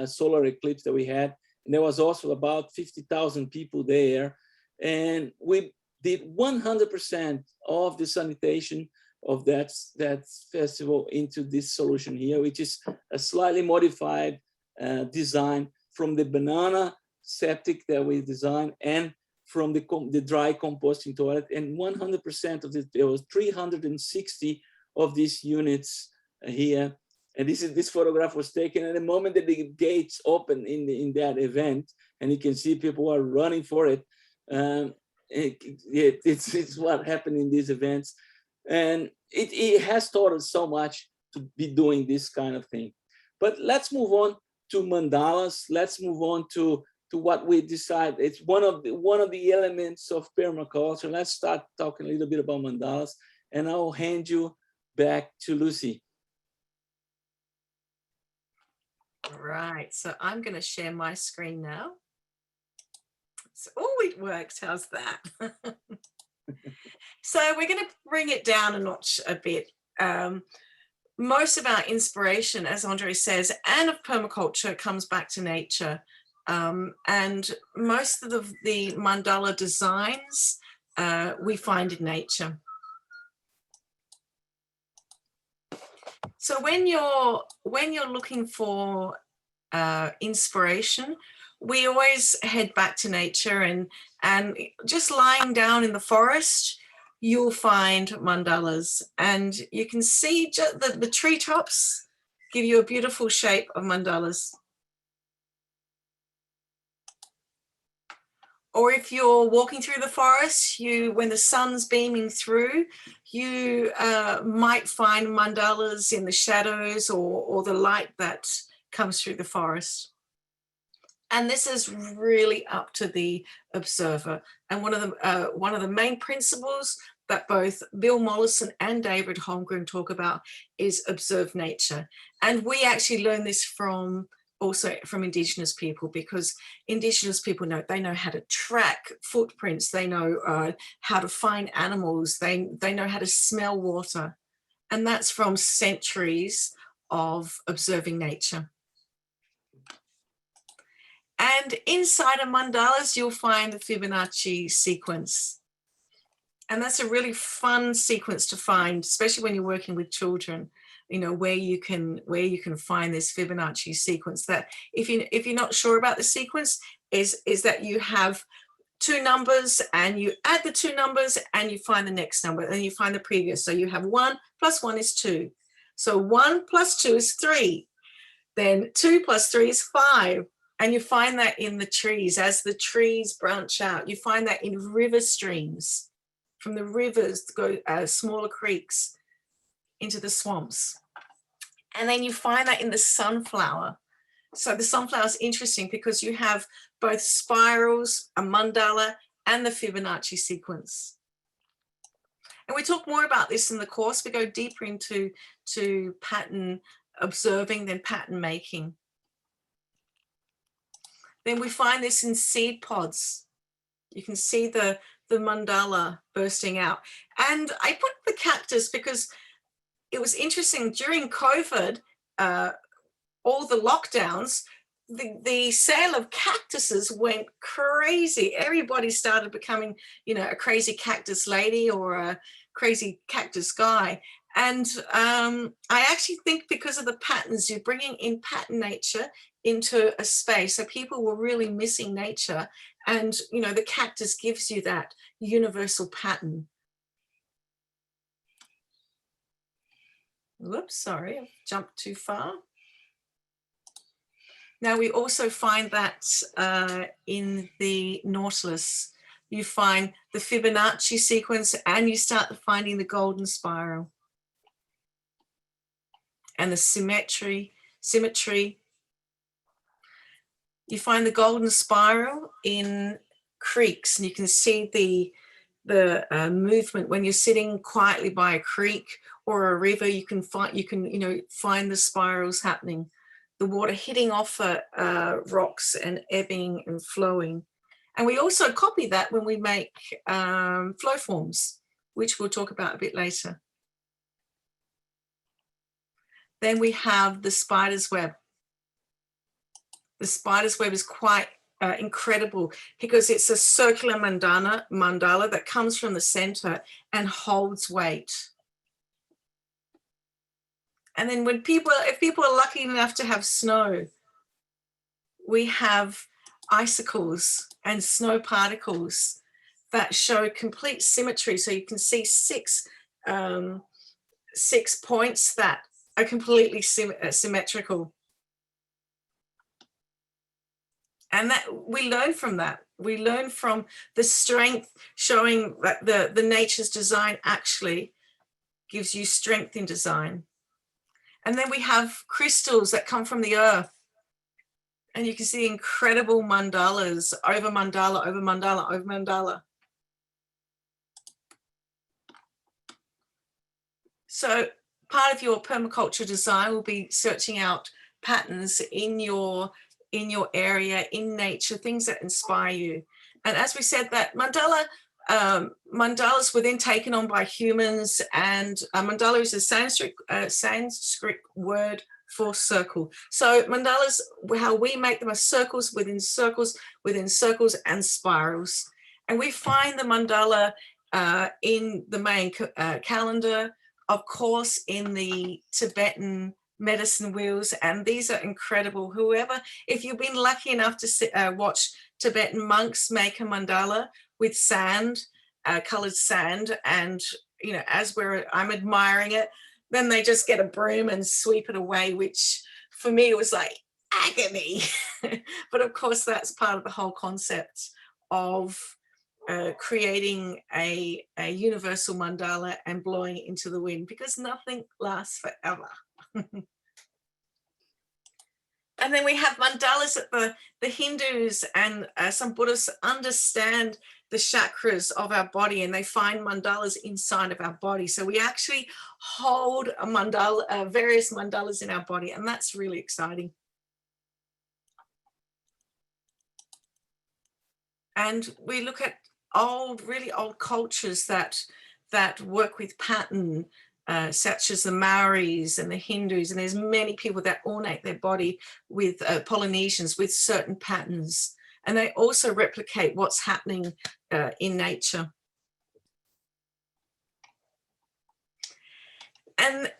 [SPEAKER 1] solar eclipse that we had. And there was also about 50,000 people there. And we did 100% of the sanitation of that festival into this solution here, which is a slightly modified design from the banana septic that we designed and from the dry composting toilet. And 100% of it, there was 360 of these units here. And this photograph was taken at the moment that the gates open in that event, and you can see people are running for it. It's what happened in these events, and it has taught us so much to be doing this kind of thing. But let's move on to mandalas. Let's move on to what we decide. It's one of the elements of permaculture. Let's start talking a little bit about mandalas, and I'll hand you back to Lucy.
[SPEAKER 3] Right, so I'm going to share my screen now. So, oh, it works. How's that? So we're going to bring it down a notch a bit. Most of our inspiration, as Andre says, and of permaculture comes back to nature. And most of the mandala designs we find in nature. So when you're looking for inspiration, we always head back to nature, and just lying down in the forest, you'll find mandalas, and you can see just the treetops give you a beautiful shape of mandalas. Or if you're walking through the forest, when the sun's beaming through, you might find mandalas in the shadows or the light that comes through the forest. And this is really up to the observer. And one of the main principles that both Bill Mollison and David Holmgren talk about is observe nature. And we actually learn this also from Indigenous people, because Indigenous people know how to track footprints, they know how to find animals, they know how to smell water. And that's from centuries of observing nature. And inside of mandalas, you'll find the Fibonacci sequence. And that's a really fun sequence to find, especially when you're working with children, where you can find this Fibonacci sequence. That if you're not sure about the sequence, is that you have two numbers and you add the two numbers and you find the next number and you find the previous. So you have 1 + 1 is 2. So 1 + 2 is 3. Then 2 + 3 is 5. And you find that in the trees, as the trees branch out. You find that in river streams, from the rivers go smaller creeks into the swamps. And then you find that in the sunflower. So the sunflower is interesting because you have both spirals, a mandala, and the Fibonacci sequence. And we talk more about this in the course. We go deeper into pattern observing than pattern making. Then we find this in seed pods. You can see the mandala bursting out. And I put the cactus because it was interesting during COVID, all the lockdowns, the sale of cactuses went crazy. Everybody started becoming, you know, a crazy cactus lady or a crazy cactus guy. And I actually think because of the patterns, you're bringing in pattern nature into a space. So people were really missing nature. And, you know, the cactus gives you that universal pattern. Whoops, sorry, I've jumped too far. Now we also find that in the Nautilus, you find the Fibonacci sequence and you start finding the golden spiral. And the symmetry. You find the golden spiral in creeks, and you can see the movement when you're sitting quietly by a creek or a river. You can find the spirals happening, the water hitting off rocks and ebbing and flowing. And we also copy that when we make flow forms, which we'll talk about a bit later. Then we have the spider's web. The spider's web is quite incredible because it's a circular mandala that comes from the center and holds weight. And then when if people are lucky enough to have snow, we have icicles and snow particles that show complete symmetry. So you can see six points that are completely symmetrical. And that we learn from that. We learn from the strength, showing that the nature's design actually gives you strength in design. And then we have crystals that come from the earth. And you can see incredible mandalas, over mandala, over mandala, over mandala. So part of your permaculture design will be searching out patterns in your area, in nature, things that inspire you. And as we said, that mandalas were then taken on by humans, and mandala is a Sanskrit word for circle. So mandalas, how we make them are circles within circles within circles and spirals. And we find the mandala in the Mayan calendar, of course, in the Tibetan medicine wheels, and these are incredible. If you've been lucky enough to watch Tibetan monks make a mandala with sand, colored sand, and you know, as I'm admiring it, then they just get a broom and sweep it away, which for me was like agony. But of course, that's part of the whole concept of creating a universal mandala and blowing it into the wind, because nothing lasts forever. And then we have mandalas that the Hindus and some Buddhists understand the chakras of our body, and they find mandalas inside of our body. So we actually hold a mandala, various mandalas in our body, and that's really exciting. And we look at really old cultures that work with pattern, such as the Maoris and the Hindus, and there's many people that ornate their body with Polynesians with certain patterns, and they also replicate what's happening in nature. And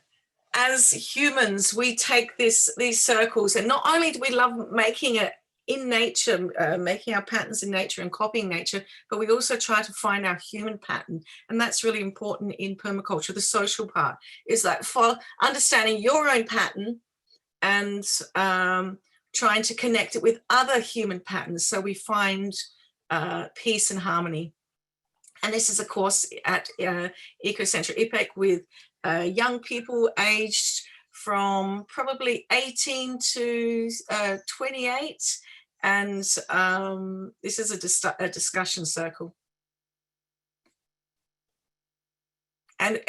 [SPEAKER 3] as humans, we take these circles, and not only do we love making it in nature, making our patterns in nature and copying nature, but we also try to find our human pattern. And that's really important in permaculture. The social part is like understanding your own pattern and trying to connect it with other human patterns, so we find peace and harmony. And this is a course at Ecocentro IPEC with young people aged from probably 18 to 28. And this is a discussion circle. And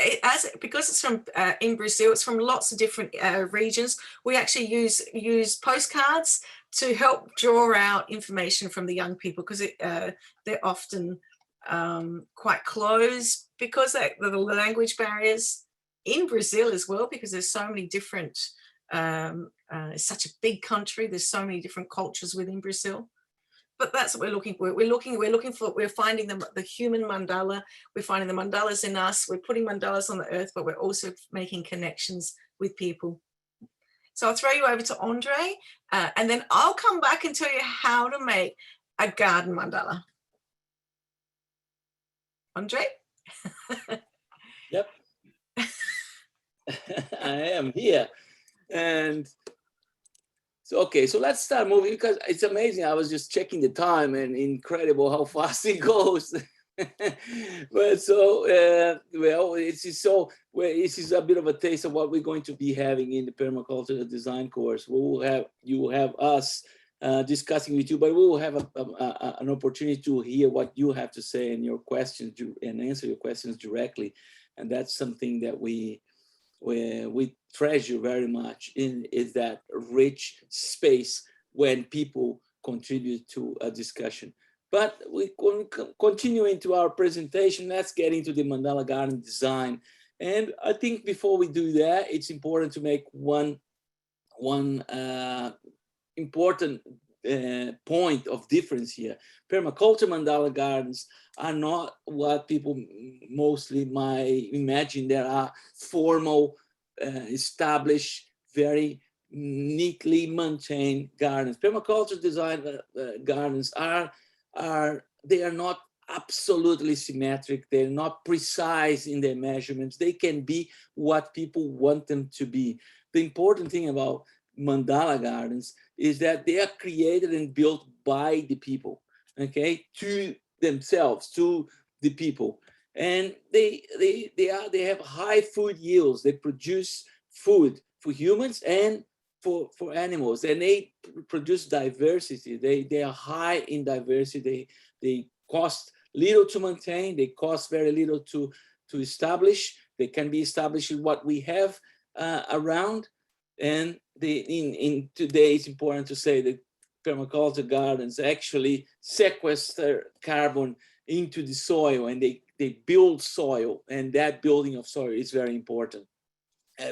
[SPEAKER 3] because it's from in Brazil, it's from lots of different regions. We actually use postcards to help draw out information from the young people, because they're often quite closed because of the language barriers. in Brazil as well, because there's so many different, it's such a big country. There's so many different cultures within Brazil. But that's what we're looking for. We're finding the human mandala. We're finding the mandalas in us. We're putting mandalas on the earth, but we're also making connections with people. So I'll throw you over to Andre, and then I'll come back and tell you how to make a garden mandala. Andre?
[SPEAKER 1] Yep. I am here. And so, okay, so let's start moving, because it's amazing. I was just checking the time, and incredible how fast it goes. But so, well, this is a bit of a taste of what we're going to be having in the permaculture design course. You will have us discussing with you, but we will have an opportunity to hear what you have to say and your questions and answer your questions directly. And that's something that we treasure very much, is that rich space when people contribute to a discussion. But we continue into our presentation. Let's get into the Mandala Garden design. And I think before we do that, it's important to make one important point of difference here. Permaculture Mandala Gardens are not what people mostly might imagine. There are formal, established, very neatly maintained gardens. Permaculture design gardens they are not absolutely symmetric. They're not precise in their measurements. They can be what people want them to be. The important thing about Mandala gardens is that they are created and built by the people, okay, to themselves, to the people. And they have high food yields. They produce food for humans and for animals, and they produce diversity. They are high in diversity. They cost little to maintain. They cost very little to establish. They can be established in what we have around. And in today, it's important to say that permaculture gardens actually sequester carbon into the soil, and they build soil, and that building of soil is very important.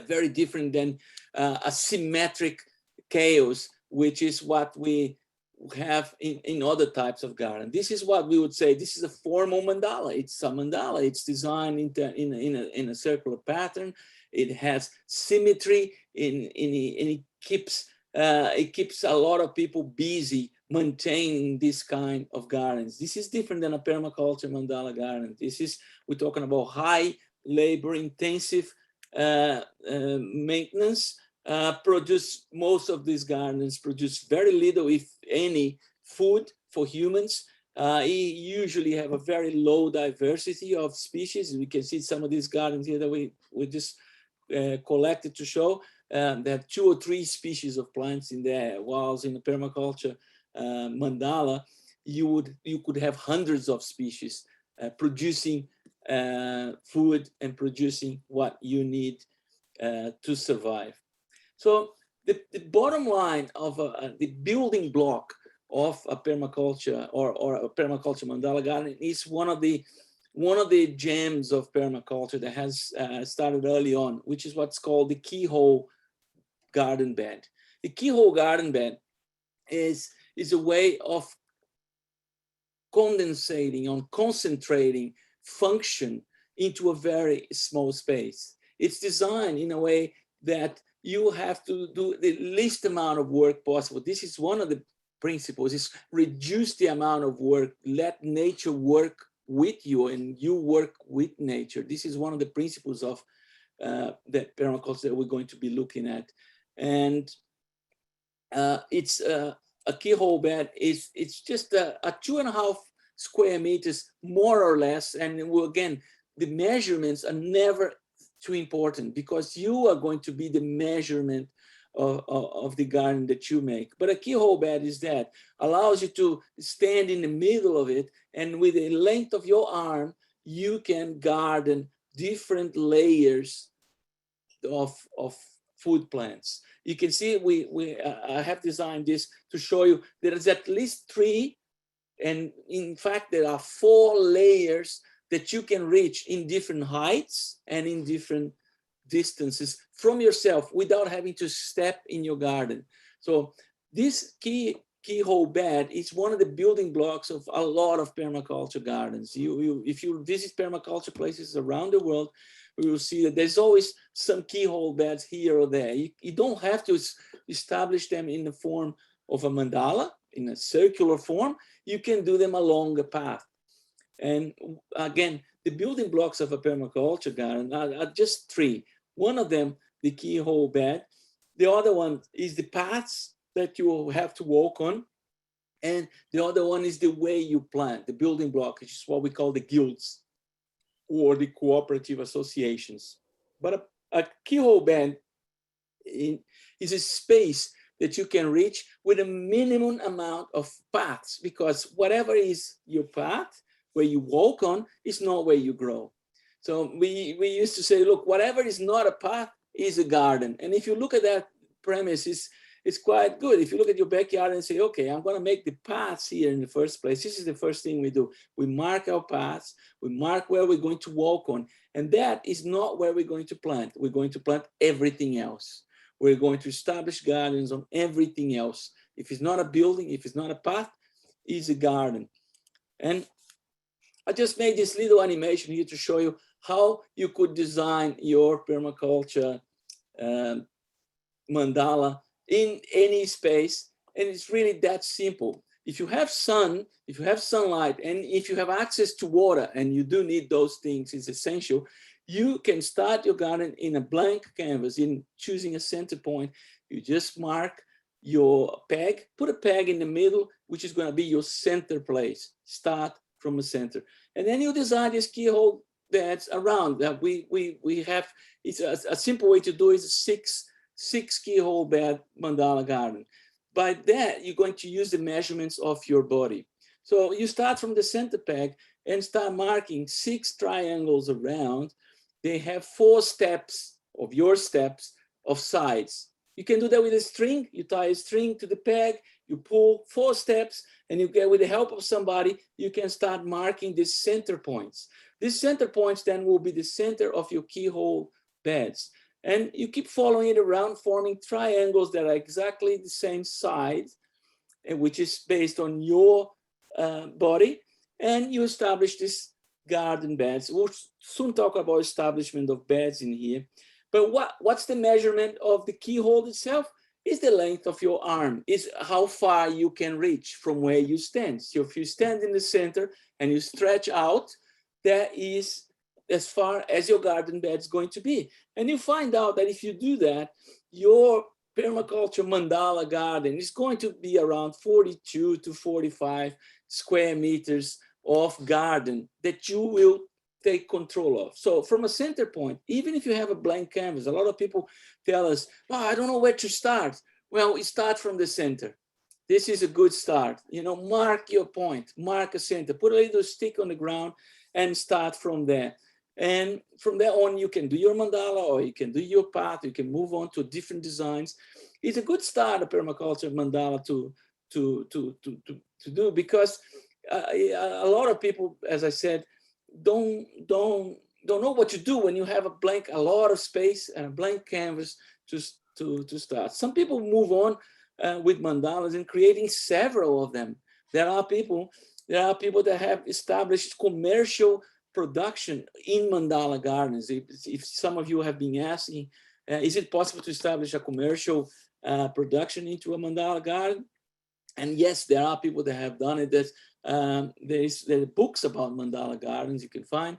[SPEAKER 1] Very different than a symmetric chaos, which is what we have in other types of garden. This is what we would say, this is a formal mandala. It's a mandala. It's designed in a circular pattern. It has symmetry, and it keeps a lot of people busy maintaining this kind of gardens. This is different than a permaculture mandala garden. We're talking about high labor intensive maintenance. Most of these gardens produce very little, if any, food for humans. Usually have a very low diversity of species. We can see some of these gardens here that we just collected to show. There are 2 or 3 species of plants in there, whilst in the permaculture mandala, you could have hundreds of species producing food and producing what you need to survive. So the bottom line of the building block of a permaculture or a permaculture mandala garden is one of the gems of permaculture that has started early on, which is what's called the keyhole garden bed. The keyhole garden bed is a way of concentrating function into a very small space. It's designed in a way that you have to do the least amount of work possible. This is one of the principles, is reduce the amount of work, let nature work with you and you work with nature. This is one of the principles of the permaculture that we're going to be looking at. And it's a keyhole bed. It's just a 2.5 square meters, more or less. And again, the measurements are never too important, because you are going to be the measurement of the garden that you make. But a keyhole bed is that allows you to stand in the middle of it, and with the length of your arm, you can garden different layers of food plants. You can see I have designed this to show you there is at least 3, and in fact there are 4 layers that you can reach in different heights and in different distances from yourself without having to step in your garden. So this keyhole bed is one of the building blocks of a lot of permaculture gardens. If you visit permaculture places around the world, we will see that there's always some keyhole beds here or there. You don't have to establish them in the form of a mandala, in a circular form. You can do them along a path. And again, the building blocks of a permaculture garden are just three. One of them, the keyhole bed. The other one is the paths that you have to walk on. And the other one is the way you plant, the building block, which is what we call the guilds or the cooperative associations. But a keyhole bed is a space that you can reach with a minimum amount of paths, because whatever is your path, where you walk on, is not where you grow. So we used to say, look, whatever is not a path is a garden. And if you look at that premise, it's quite good. If you look at your backyard and say, okay, I'm going to make the paths here in the first place. This is the first thing we do. We mark our paths. We mark where we're going to walk on. And that is not where we're going to plant. We're going to plant everything else. We're going to establish gardens on everything else. If it's not a building, if it's not a path, it's a garden. And I just made this little animation here to show you how you could design your permaculture mandala in any space. And it's really that simple. If you have sun, if you have sunlight, and if you have access to water, and you do need those things, it's essential, you can start your garden in a blank canvas, in choosing a center point. You just mark your peg, put a peg in the middle, which is going to be your center place. Start from a center. And then you design these keyhole beds around that. We have, it's a simple way to do it is six keyhole bed mandala garden. By that, you're going to use the measurements of your body. So you start from the center peg and start marking 6 triangles around. They have 4 steps of your steps of sides. You can do that with a string. You tie a string to the peg, you pull 4 steps, and you get, with the help of somebody, you can start marking these center points. These center points then will be the center of your keyhole beds. And you keep following it around, forming triangles that are exactly the same size, which is based on your body. And you establish this garden beds. We'll soon talk about establishment of beds in here. But what's the measurement of the keyhole itself? Is the length of your arm, is how far you can reach from where you stand. So if you stand in the center and you stretch out, that is as far as your garden bed is going to be. And you find out that if you do that, your permaculture mandala garden is going to be around 42 to 45 square meters of garden that you will take control of. So from a center point, even if you have a blank canvas, a lot of people tell us, oh, I don't know where to start. Well, we start from the center. This is a good start. You know, mark your point, mark a center, put a little stick on the ground and start from there. And from there on, you can do your mandala, or you can do your path. You can move on to different designs. It's a good start, a permaculture mandala to do, because a lot of people, as I said, don't know what to do when you have a lot of space and a blank canvas to start. Some people move on with mandalas and creating several of them. There are people that have established commercial production in mandala gardens. If some of you have been asking, is it possible to establish a commercial production into a mandala garden? And yes, there are people that have done it. There are books about mandala gardens you can find.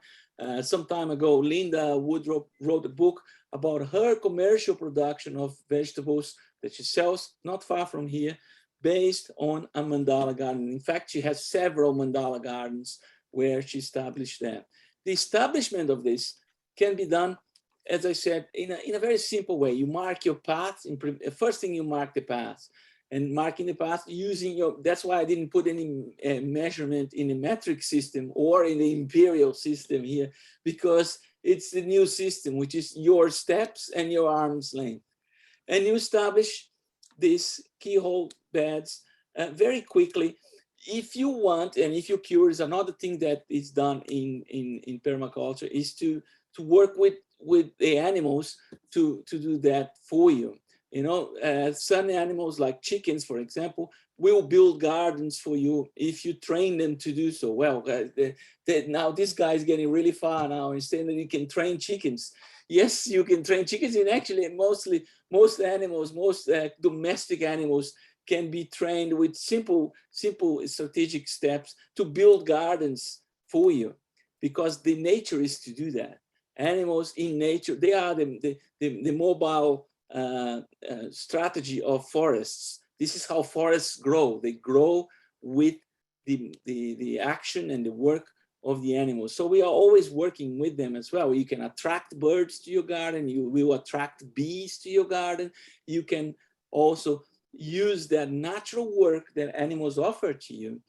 [SPEAKER 1] Some time ago, Linda Woodruff wrote a book about her commercial production of vegetables that she sells not far from here, based on a mandala garden. In fact, she has several mandala gardens where she established that. The establishment of this can be done, as I said, in a very simple way. You mark your path. First thing, you mark the path. And marking the path using that's why I didn't put any measurement in the metric system or in the imperial system here, because it's the new system, which is your steps and your arm's length. And you establish these keyhole beds very quickly. If you want, and if you're curious, another thing that is done in permaculture is to work with the animals to do that for you. You know, some animals like chickens, for example, will build gardens for you if you train them to do so. Well, now this guy is getting really far now and saying that you can train chickens. Yes, you can train chickens, and actually most animals, most domestic animals can be trained with simple strategic steps to build gardens for you, because the nature is to do that. Animals in nature, they are the mobile strategy of forests. This is how forests grow. They grow with the action and the work of the animals. So we are always working with them as well. You can attract birds to your garden. You will attract bees to your garden. You can also use that natural work that animals offer to you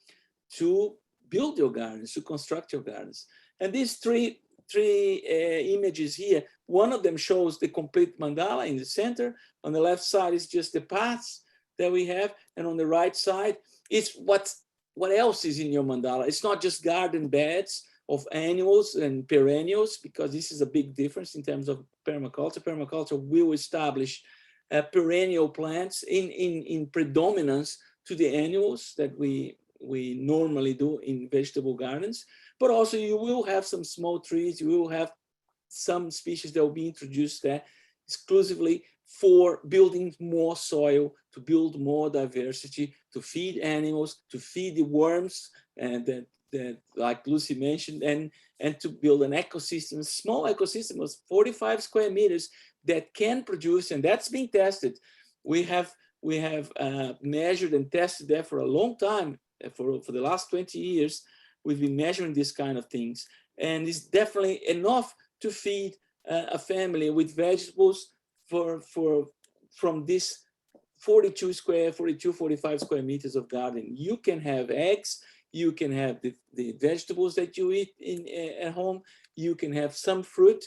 [SPEAKER 1] to build your gardens, to construct your gardens. And these three images here, one of them shows the complete mandala in the center. On the left side is just the paths that we have, and on the right side is what else is in your mandala. It's not just garden beds of annuals and perennials, because this is a big difference in terms of permaculture. Permaculture will establish perennial plants in predominance to the annuals that we normally do in vegetable gardens. But also you will have some small trees, you will have some species that will be introduced there exclusively for building more soil, to build more diversity, to feed animals, to feed the worms, and that like Lucy mentioned, and to build an ecosystem, a small ecosystem of 45 square meters that can produce, and that's being tested. We have measured and tested that for a long time, for the last 20 years. We've been measuring these kind of things, and it's definitely enough to feed a family with vegetables from this 45 square meters of garden. You can have eggs, you can have the vegetables that you eat at home, you can have some fruit,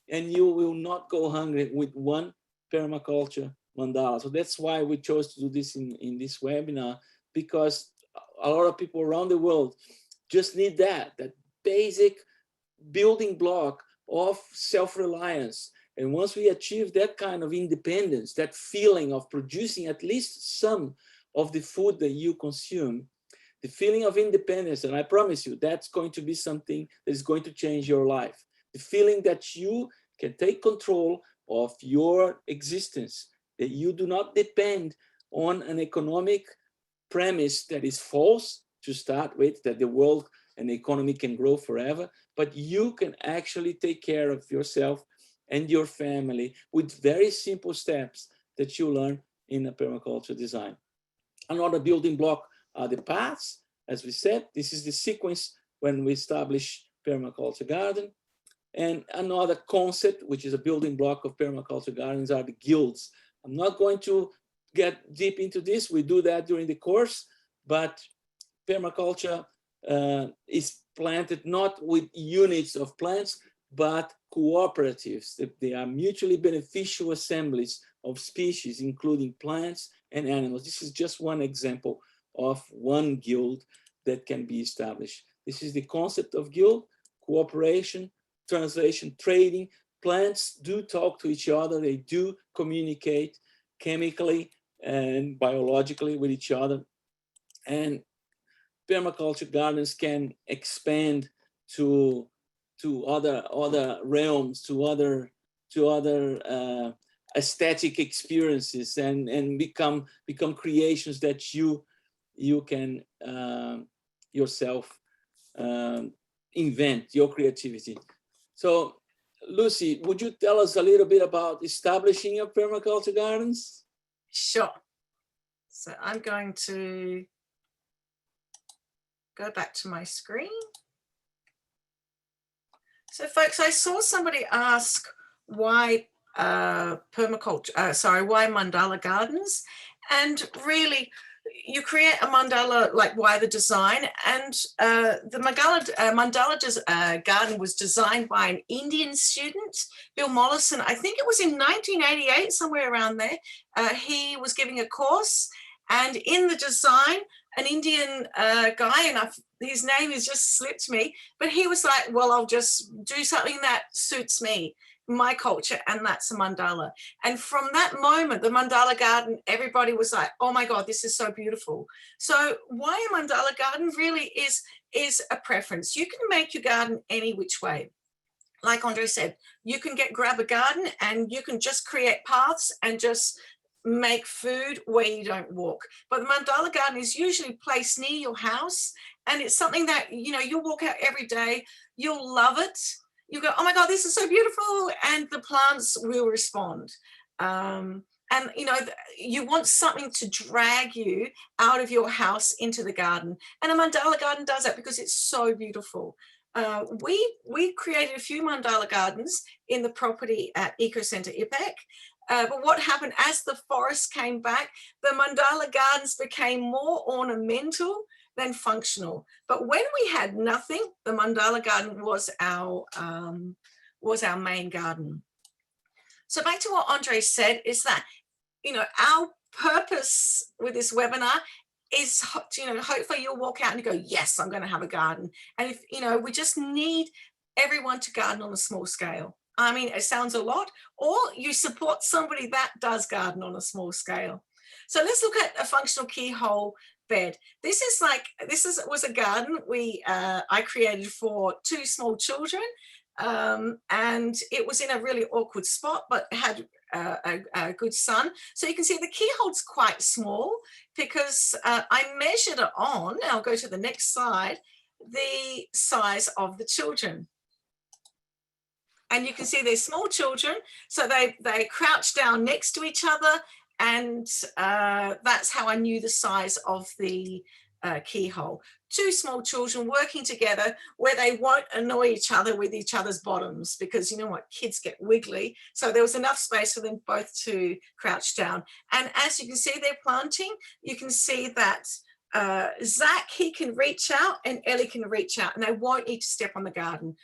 [SPEAKER 1] and you will not go hungry with one permaculture mandala. So that's why we chose to do this in this webinar, because a lot of people around the world just need that basic building block of self-reliance. And once we achieve that kind of independence, that feeling of producing at least some of the food that you consume, the feeling of independence, and I promise you, that's going to be something that is going to change your life. The feeling that you can take control of your existence, that you do not depend on an economic premise that is false to start with, that the world and the economy can grow forever, but you can actually take care of yourself and your family with very simple steps that you learn in a permaculture design. Another building block are the paths. As we said, this is the sequence when we establish permaculture garden. And another concept, which is a building block of permaculture gardens, are the guilds. I'm not going to get deep into this. We do that during the course, but permaculture is planted not with units of plants, but cooperatives. They are mutually beneficial assemblies of species, including plants and animals. This is just one example of one guild that can be established. This is the concept of guild: cooperation, translation, trading. Plants do talk to each other. They do communicate chemically and biologically with each other. And permaculture gardens can expand to other realms, to other aesthetic experiences, and become creations that you can yourself invent, your creativity. So, Lucy, would you tell us a little bit about establishing your permaculture gardens?
[SPEAKER 3] Sure. So I'm going to go back to my screen. So folks, I saw somebody ask why why Mandala Gardens? And really, you create a mandala, like why the design? And the Mandala Garden was designed by an Indian student, Bill Mollison. I think it was in 1988, somewhere around there. He was giving a course, and in the design, an Indian guy, and his name has just slipped me, but he was like, well, I'll just do something that suits me. my culture, and that's a mandala. And from that moment, the Mandala Garden, everybody was like, oh my God, this is so beautiful. So why a Mandala Garden really is a preference. You can make your garden any which way. Like Andre said, you can grab a garden and you can just create paths and just make food where you don't walk. But the Mandala Garden is usually placed near your house, and it's something that, you know, you'll walk out every day, you'll love it. You go, oh my God, this is so beautiful, and the plants will respond. And you know, you want something to drag you out of your house into the garden, and a Mandala Garden does that because it's so beautiful. We created a few Mandala Gardens in the property at Ecocentro IPEC. But what happened as the forest came back, the Mandala Gardens became more ornamental than functional. But when we had nothing, the Mandala Garden was our main garden. So back to what Andre said is that, you know, our purpose with this webinar is, you know, hopefully you'll walk out and go, yes, I'm going to have a garden. And if, you know, we just need everyone to garden on a small scale. I mean, it sounds a lot, or you support somebody that does garden on a small scale. So let's look at a functional keyhole bed. This was a garden I created for 2 small children, and it was in a really awkward spot, but had a good sun. So you can see the keyhole's quite small because I measured it on, I'll go to the next slide, the size of the children. And you can see they're small children, so they crouch down next to each other, and that's how I knew the size of the keyhole. 2 small children working together where they won't annoy each other with each other's bottoms, because you know what, kids get wiggly. So there was enough space for them both to crouch down. And as you can see, they're planting. You can see that Zach, he can reach out, and Ellie can reach out, and they won't need to step on the garden.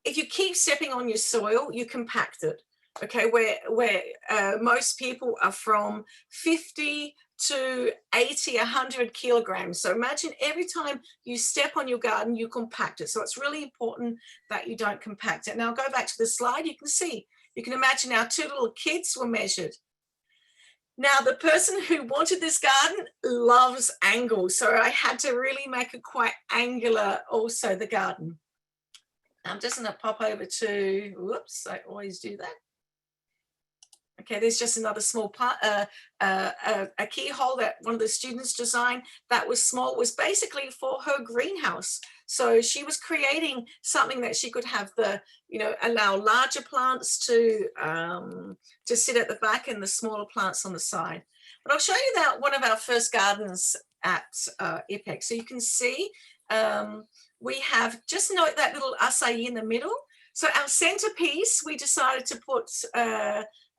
[SPEAKER 3] If you keep stepping on your soil, you compact it. Okay, where most people are from 50 to 80, 100 kilograms. So imagine every time you step on your garden, you compact it. So it's really important that you don't compact it. Now go back to the slide, you can see, you can imagine our 2 little kids were measured. Now the person who wanted this garden loves angles. So I had to really make it quite angular also, the garden. I'm just going to pop over to, whoops, I always do that. Okay, there's just another small part, a keyhole that one of the students designed that was small, was basically for her greenhouse. So she was creating something that she could have the, you know, allow larger plants to sit at the back and the smaller plants on the side. But I'll show you that one of our first gardens at IPEC. So you can see, we have, just note that little acai in the middle. So our centerpiece, we decided to put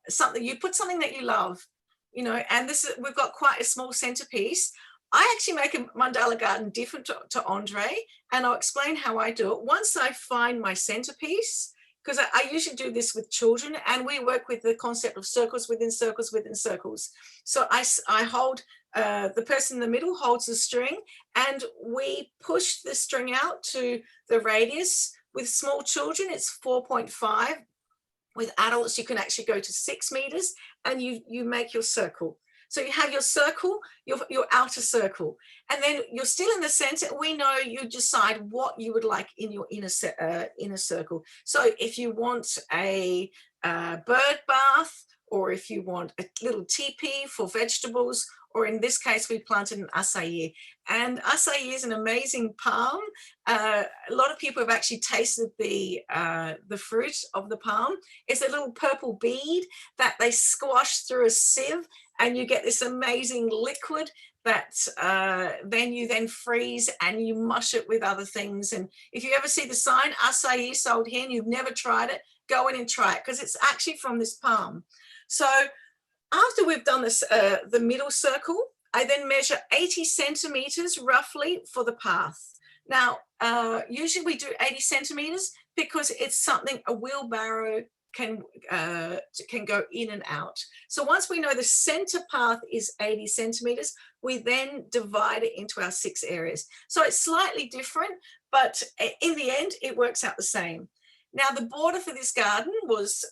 [SPEAKER 3] something, you put something that you love, you know, and this is, we've got quite a small centerpiece. I actually make a Mandala Garden different to Andre, and I'll explain how I do it. Once I find my centerpiece, because I usually do this with children, and we work with the concept of circles within circles within circles. So I hold, the person in the middle holds the string, and we push the string out to the radius. With small children, it's 4.5. With adults, you can actually go to 6 meters, and you make your circle. So you have your circle, your outer circle, and then you're still in the center. We know you decide what you would like in your inner circle. So if you want a bird bath, or if you want a little teepee for vegetables, or in this case, we planted an acai. And acai is an amazing palm. A lot of people have actually tasted the fruit of the palm. It's a little purple bead that they squash through a sieve, and you get this amazing liquid that then you freeze and you mush it with other things. And if you ever see the sign, acai sold here, and you've never tried it, go in and try it, because it's actually from this palm. So after we've done this, the middle circle, I then measure 80 centimeters roughly for the path. Now, usually we do 80 centimeters because it's something a wheelbarrow can go in and out. So once we know the center path is 80 centimeters, we then divide it into our 6 areas. So it's slightly different, but in the end, it works out the same. Now the border for this garden was,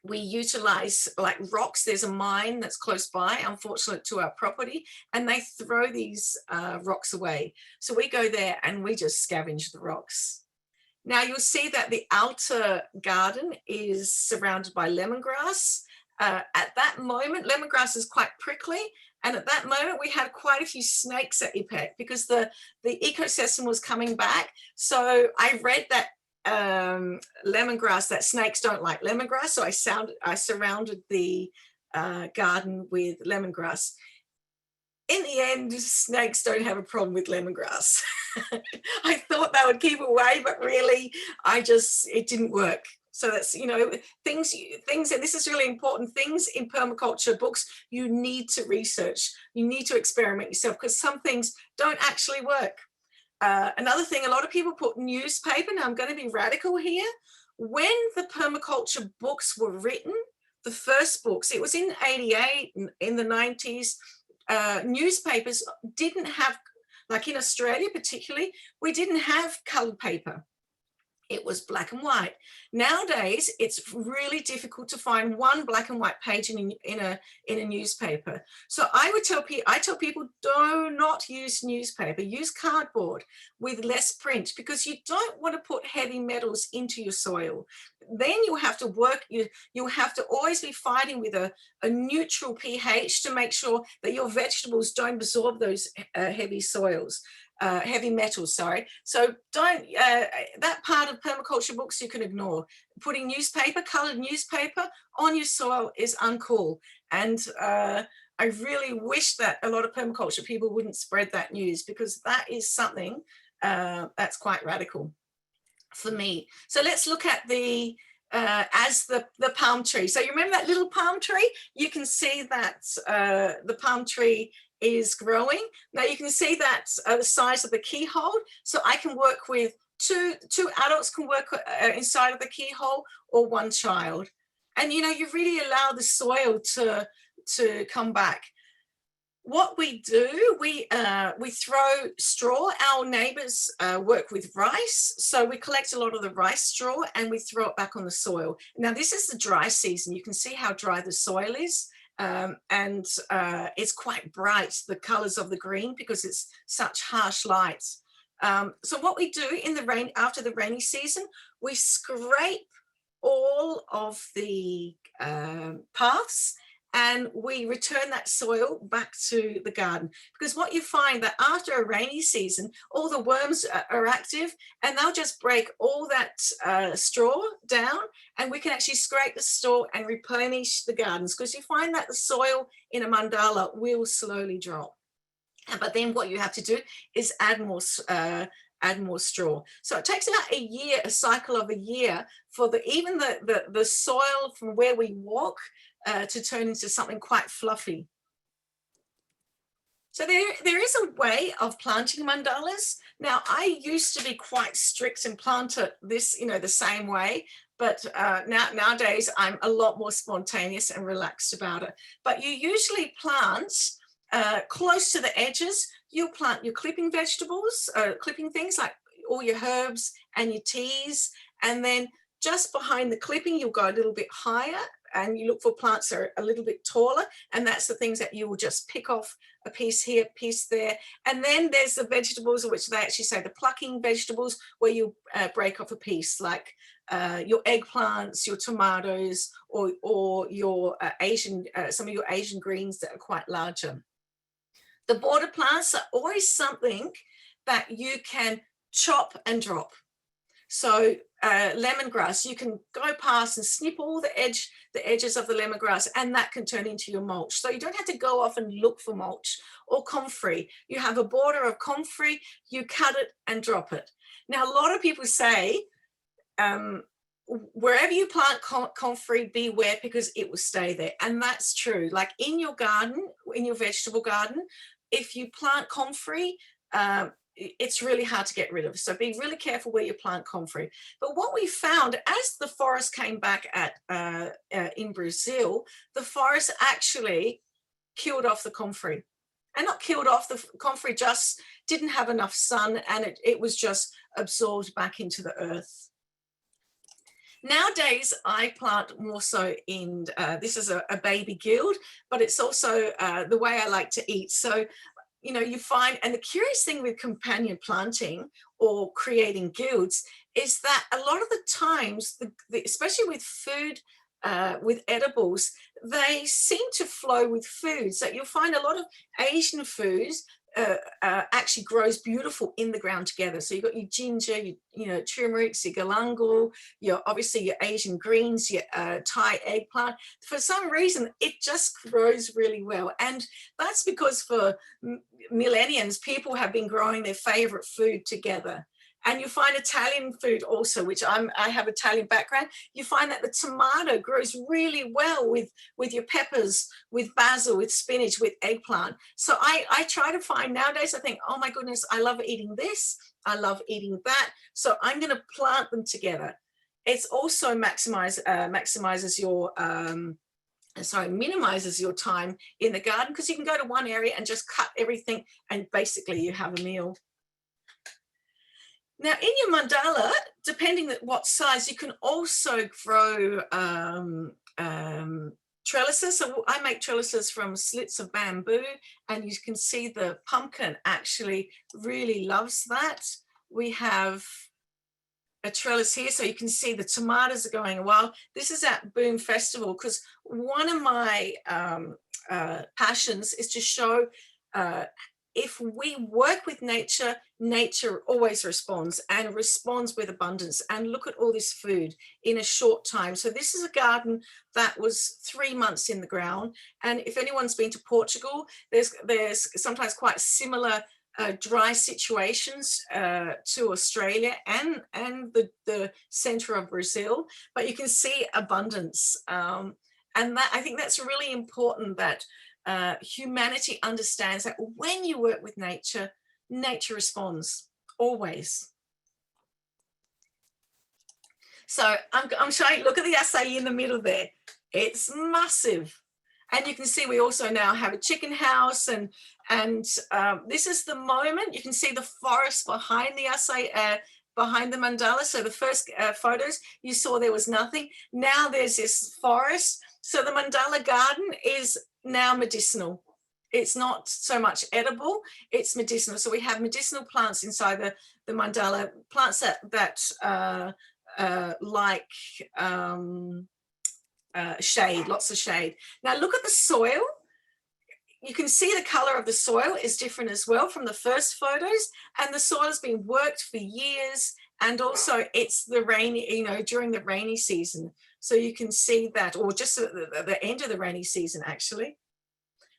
[SPEAKER 3] we utilize like rocks. There's a mine that's close by, unfortunate to our property, and they throw these rocks away. So we go there and we just scavenge the rocks. Now you'll see that the outer garden is surrounded by lemongrass. At that moment, lemongrass is quite prickly. And at that moment, we had quite a few snakes at IPEC because the ecosystem was coming back. So I read that lemongrass, that snakes don't like lemongrass. So I surrounded the garden with lemongrass. In the end, snakes don't have a problem with lemongrass. I thought they would keep away, but really, it didn't work. So that's, you know, things, and this is really important, things in permaculture books, you need to research, you need to experiment yourself, because some things don't actually work. Another thing, a lot of people put newspaper. Now I'm going to be radical here. When the permaculture books were written, the first books, it was in '88, in the 90s, newspapers didn't have, like in Australia particularly, we didn't have colored paper. It was black and white. Nowadays, it's really difficult to find one black and white page in a newspaper. So I tell people, do not use newspaper. Use cardboard with less print, because you don't want to put heavy metals into your soil. Then you'll have to work. You'll have to always be fighting with a neutral pH to make sure that your vegetables don't absorb those heavy metals, sorry. So don't, that part of permaculture books you can ignore. Putting newspaper, colored newspaper on your soil is uncool. And I really wish that a lot of permaculture people wouldn't spread that news, because that is something that's quite radical for me. So let's look at the palm tree. So you remember that little palm tree? You can see that the palm tree is growing. Now you can see that the size of the keyhole. So I can work with two adults can work inside of the keyhole, or one child. And you know, you really allow the soil to come back. What we do, we throw straw. Our neighbors work with rice. So we collect a lot of the rice straw and we throw it back on the soil. Now this is the dry season. You can see how dry the soil is. And it's quite bright, the colors of the green, because it's such harsh light. So what we do in the rain, after the rainy season, we scrape all of the paths, and we return that soil back to the garden. Because what you find that after a rainy season, all the worms are active, and they'll just break all that straw down, and we can actually scrape the straw and replenish the gardens, because you find that the soil in a mandala will slowly drop. But then what you have to do is add more straw. So it takes about a cycle of a year for even the soil from where we walk to turn into something quite fluffy. So there is a way of planting mandalas. Now I used to be quite strict and plant it this, you know, the same way, but nowadays I'm a lot more spontaneous and relaxed about it. But you usually plant close to the edges. You'll plant your clipping vegetables, clipping things like all your herbs and your teas, and then just behind the clipping you'll go a little bit higher, and you look for plants that are a little bit taller, and that's the things that you will just pick off a piece here, a piece there. And then there's the vegetables, which they actually say the plucking vegetables, where you break off a piece, like your eggplants, your tomatoes, or your some of your Asian greens that are quite larger. The border plants are always something that you can chop and drop. So lemongrass, you can go past and snip all the edges of the lemongrass, and that can turn into your mulch. So you don't have to go off and look for mulch. Or comfrey, you have a border of comfrey, you cut it and drop it. Now a lot of people say, wherever you plant comfrey, beware, because it will stay there. And that's true. Like in your garden, in your vegetable garden, if you plant comfrey, it's really hard to get rid of. So be really careful where you plant comfrey. But what we found, as the forest came back in Brazil, the forest actually killed off the comfrey. And not killed off, the comfrey just didn't have enough sun, and it was just absorbed back into the earth. Nowadays, I plant more so in, this is a baby guild, but it's also the way I like to eat. So, you know, you find, and the curious thing with companion planting or creating guilds is that a lot of the times, especially with food, with edibles, they seem to flow with food. So you'll find a lot of Asian foods actually grows beautiful in the ground together. So you've got your ginger, you know, turmeric, your galangal, obviously your Asian greens, your Thai eggplant. For some reason, it just grows really well. And that's because for millenniums, people have been growing their favorite food together. And you find Italian food also, which I have Italian background. You find that the tomato grows really well with your peppers, with basil, with spinach, with eggplant. So I try to find nowadays, I think, oh my goodness, I love eating this. I love eating that. So I'm going to plant them together. It's also minimizes your time in the garden, because you can go to one area and just cut everything and basically you have a meal. Now, in your mandala, depending on what size, you can also grow trellises. So I make trellises from slits of bamboo, and you can see the pumpkin actually really loves that. We have a trellis here, so you can see the tomatoes are going wild. This is at Boom Festival, because one of my passions is to show if we work with nature, nature always responds, and responds with abundance. And look at all this food in a short time. So this is a garden that was 3 months in the ground. And if anyone's been to Portugal, there's sometimes quite similar dry situations to Australia and the center of Brazil, but you can see abundance. And that, I think that's really important, that humanity understands that when you work with nature, nature responds always. So I'm showing, look at the acai in the middle there. It's massive. And you can see we also now have a chicken house, and this is the moment. You can see the forest behind the acai, behind the mandala. So the first photos you saw, there was nothing. Now there's this forest. So the Mandala Garden is now medicinal. It's not so much edible, it's medicinal. So we have medicinal plants inside the mandala, plants that like shade, lots of shade. Now look at the soil. You can see the color of the soil is different as well from the first photos, and the soil has been worked for years, and also it's the rainy, you know, during the rainy season. So you can see that, or just at the end of the rainy season, actually.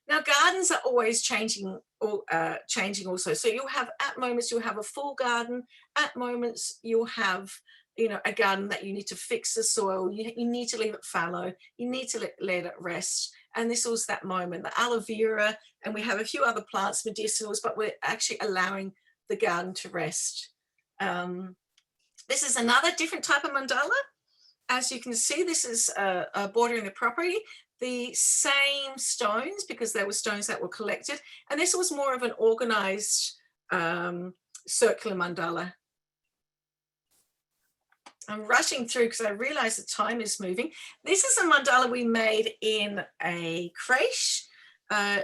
[SPEAKER 3] Now, gardens are always changing also. So you'll have, at moments, you'll have a full garden. At moments, you'll have, you know, a garden that you need to fix the soil. You need to leave it fallow. You need to let it rest. And this was that moment, the aloe vera, and we have a few other plants, medicinals, but we're actually allowing the garden to rest. This is another different type of mandala. As you can see, this is bordering the property. The same stones, because there were stones that were collected. And this was more of an organized circular mandala. I'm rushing through because I realize the time is moving. This is a mandala we made in a creche.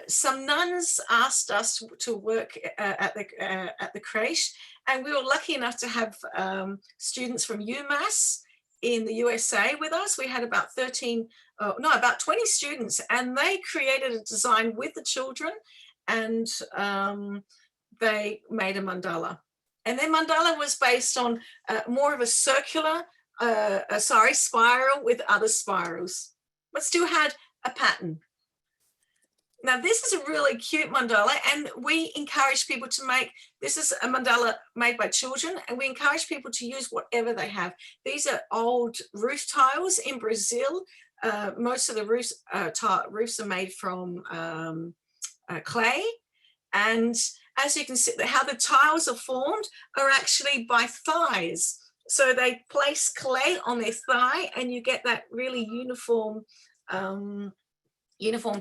[SPEAKER 3] Some nuns asked us to work at the creche, and we were lucky enough to have students from UMass in the USA with us. We had about 20 students, and they created a design with the children, and they made a mandala. And their mandala was based on more of a circular, spiral with other spirals, but still had a pattern. Now, this is a really cute mandala, and we encourage people to make, this is a mandala made by children, and we encourage people to use whatever they have. These are old roof tiles in Brazil. Most of the roofs are made from clay. And as you can see, how the tiles are formed are actually by thighs. So they place clay on their thigh, and you get that really uniform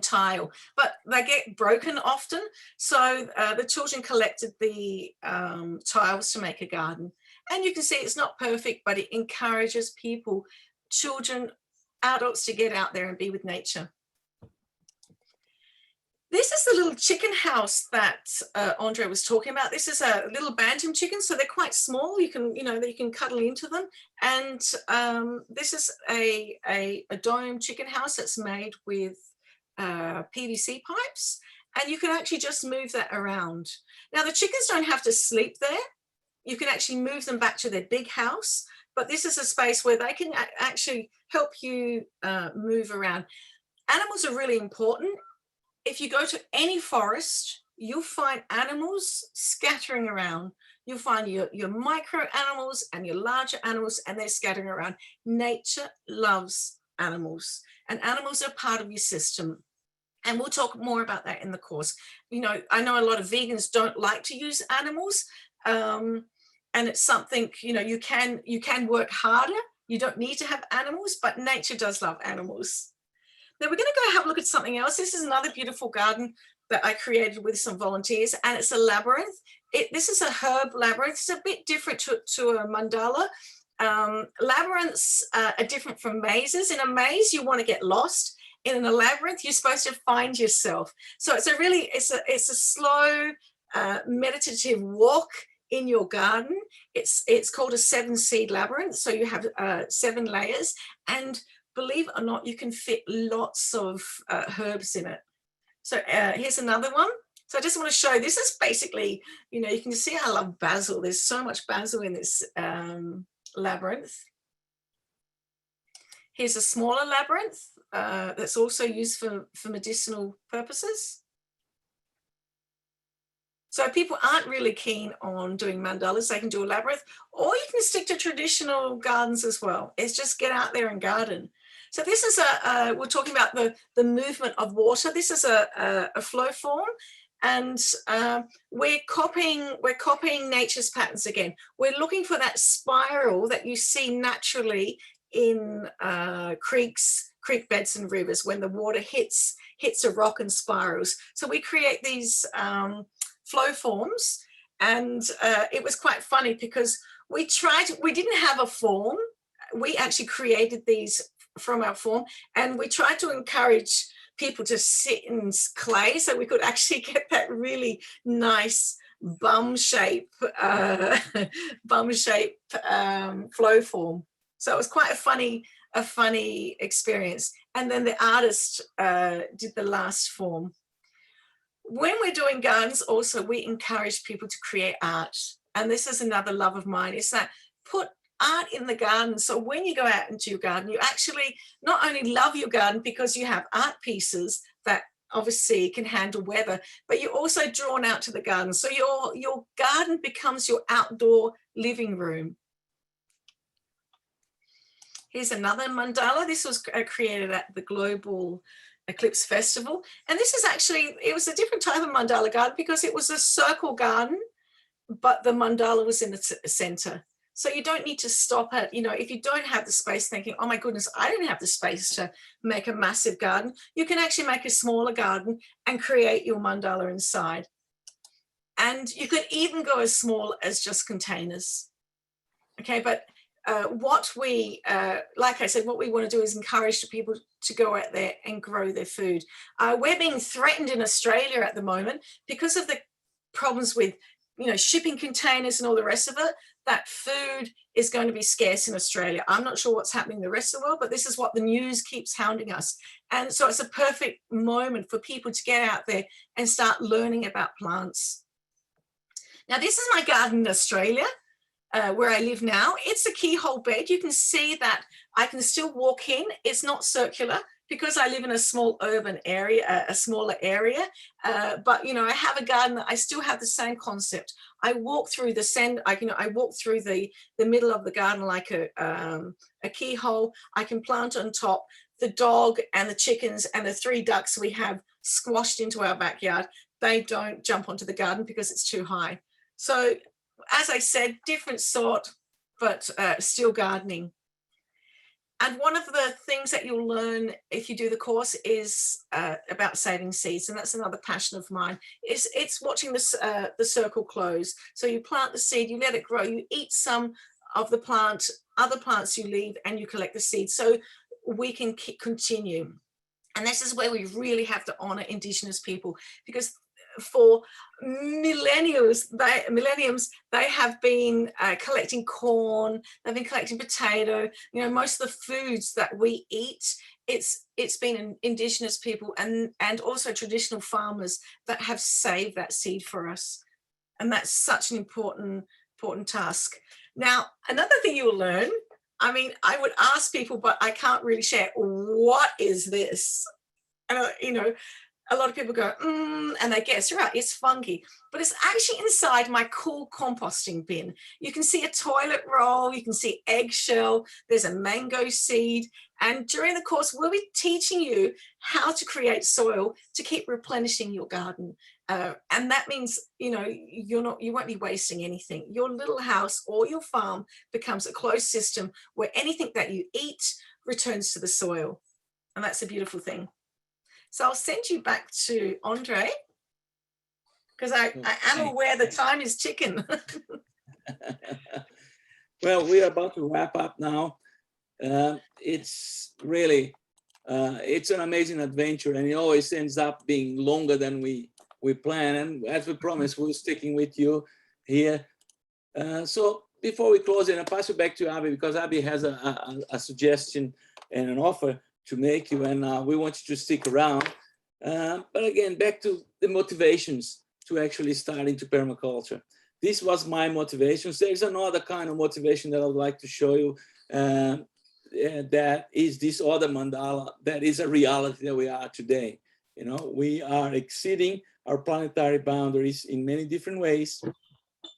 [SPEAKER 3] tile, but they get broken often. So the children collected the tiles to make a garden. And you can see it's not perfect, but it encourages people children, adults to get out there and be with nature. This is the little chicken house that Andre was talking about. This is a little bantam chicken, so they're quite small. You can, you can cuddle into them. And this is a dome chicken house that's made with PVC pipes, and you can actually just move that around. Now the chickens don't have to sleep there. You can actually move them back to their big house, but this is a space where they can actually help you move around. Animals are really important. If you go to any forest, you'll find animals scattering around. You'll find your micro animals and your larger animals, and they're scattering around. Nature loves animals, and animals are part of your system. And we'll talk more about that in the course. I know a lot of vegans don't like to use animals, and it's something, you can work harder. You don't need to have animals, but nature does love animals. Now we're going to go have a look at something else. This is another beautiful garden that I created with some volunteers, and it's a labyrinth. This is a herb labyrinth. It's a bit different to a mandala. Labyrinths are different from mazes. In a maze, you want to get lost. In a labyrinth, you're supposed to find yourself. So it's a slow, meditative walk in your garden. It's called a 7-seed labyrinth. So you have 7 layers, and believe it or not, you can fit lots of herbs in it. So here's another one. So I just want to show, this is basically, you can see I love basil. There's so much basil in this labyrinth. Here's a smaller labyrinth that's also used for medicinal purposes. So people aren't really keen on doing mandalas. They can do a labyrinth, or you can stick to traditional gardens as well. It's just get out there and garden. So this is we're talking about the movement of water. This is a flow form, and we're copying nature's patterns again. We're looking for that spiral that you see naturally in creeks, creek beds and rivers when the water hits a rock and spirals. So we create these flow forms, and it was quite funny because we didn't have a form. We actually created these from our form, and we tried to encourage people to sit in clay so we could actually get that really nice bum shape flow form. So it was quite a funny experience. And then the artist did the last form. When we're doing gardens, also we encourage people to create art, and this is another love of mine, is that put art in the garden. So when you go out into your garden, you actually not only love your garden because you have art pieces that obviously can handle weather, but you're also drawn out to the garden. So your garden becomes your outdoor living room. Here's another mandala. This was created at the Global Eclipse Festival. And this is actually, it was a different type of mandala garden because it was a circle garden, but the mandala was in the center. So you don't need to stop at, if you don't have the space thinking, oh my goodness, I don't have the space to make a massive garden. You can actually make a smaller garden and create your mandala inside. And you could even go as small as just containers. Okay, but what we, like I said, what we want to do is encourage the people to go out there and grow their food. We're being threatened in Australia at the moment because of the problems with, shipping containers and all the rest of it, that food is going to be scarce in Australia. I'm not sure what's happening in the rest of the world, but this is what the news keeps hounding us. And so it's a perfect moment for people to get out there and start learning about plants. Now, this is my garden in Australia. Where I live now. It's a keyhole bed. You can see that I can still walk in. It's not circular because I live in a small urban area, a smaller area. But I have a garden that I still have the same concept. I walk through the I walk through the middle of the garden like a keyhole. I can plant on top. The dog and the chickens and the 3 ducks we have squashed into our backyard, they don't jump onto the garden because it's too high. So as I said, different sort, but still gardening. And one of the things that you'll learn if you do the course is about saving seeds, and that's another passion of mine. It's watching the circle close. So you plant the seed, you let it grow, you eat some of the plant other plants you leave, and you collect the seeds so we can continue. And this is where we really have to honor Indigenous people, because for millenniums they have been collecting corn, they've been collecting potato, you know, most of the foods that we eat, it's been Indigenous people and also traditional farmers that have saved that seed for us. And that's such an important task. Now, another thing you'll learn, I mean, I would ask people, but I can't really share, what is this? And you know, a lot of people go, and they guess, right, it's fungi. But it's actually inside my cool composting bin. You can see a toilet roll, you can see eggshell, there's a mango seed. And during the course, we'll be teaching you how to create soil to keep replenishing your garden. And that means, you know, you won't be wasting anything. Your little house or your farm becomes a closed system where anything that you eat returns to the soil. And that's a beautiful thing. So I'll send you back to Andre, because I am aware the time is ticking.
[SPEAKER 1] Well, we are about to wrap up now. It's really, it's an amazing adventure, and it always ends up being longer than we plan. And as we promised, we're sticking with you here. So before we close, and I'll pass it back to Abby, because Abby has a suggestion and an offer to make you, and we want you to stick around. But again, back to the motivations to actually start into permaculture. This was my motivation. There's another kind of motivation that I would like to show you. That is this other mandala. That is a reality that we are today. You know, we are exceeding our planetary boundaries in many different ways.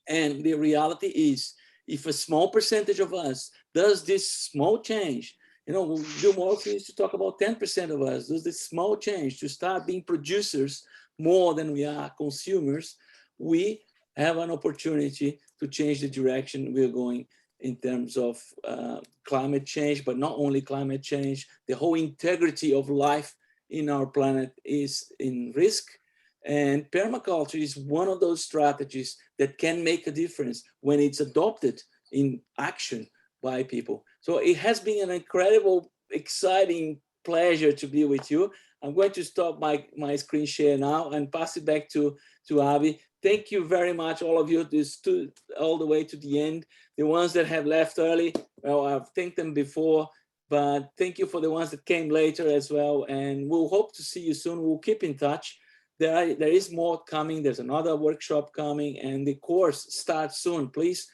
[SPEAKER 1] And the reality is, if a small percentage of us does this small change, you know, Bill Morrison used to talk about 10% of us. There's this small change to start being producers more than we are consumers. We have an opportunity to change the direction we're going in terms of climate change, but not only climate change, the whole integrity of life in our planet is in risk. And permaculture is one of those strategies that can make a difference when it's adopted in action by people. So it has been an incredible, exciting pleasure to be with you. I'm going to stop my screen share now and pass it back to Abby. Thank you very much, all of you, all the way to the end. The ones that have left early, well, I've thanked them before, but thank you for the ones that came later as well. And we'll hope to see you soon. We'll keep in touch. There is more coming. There's another workshop coming, and the course starts soon. Please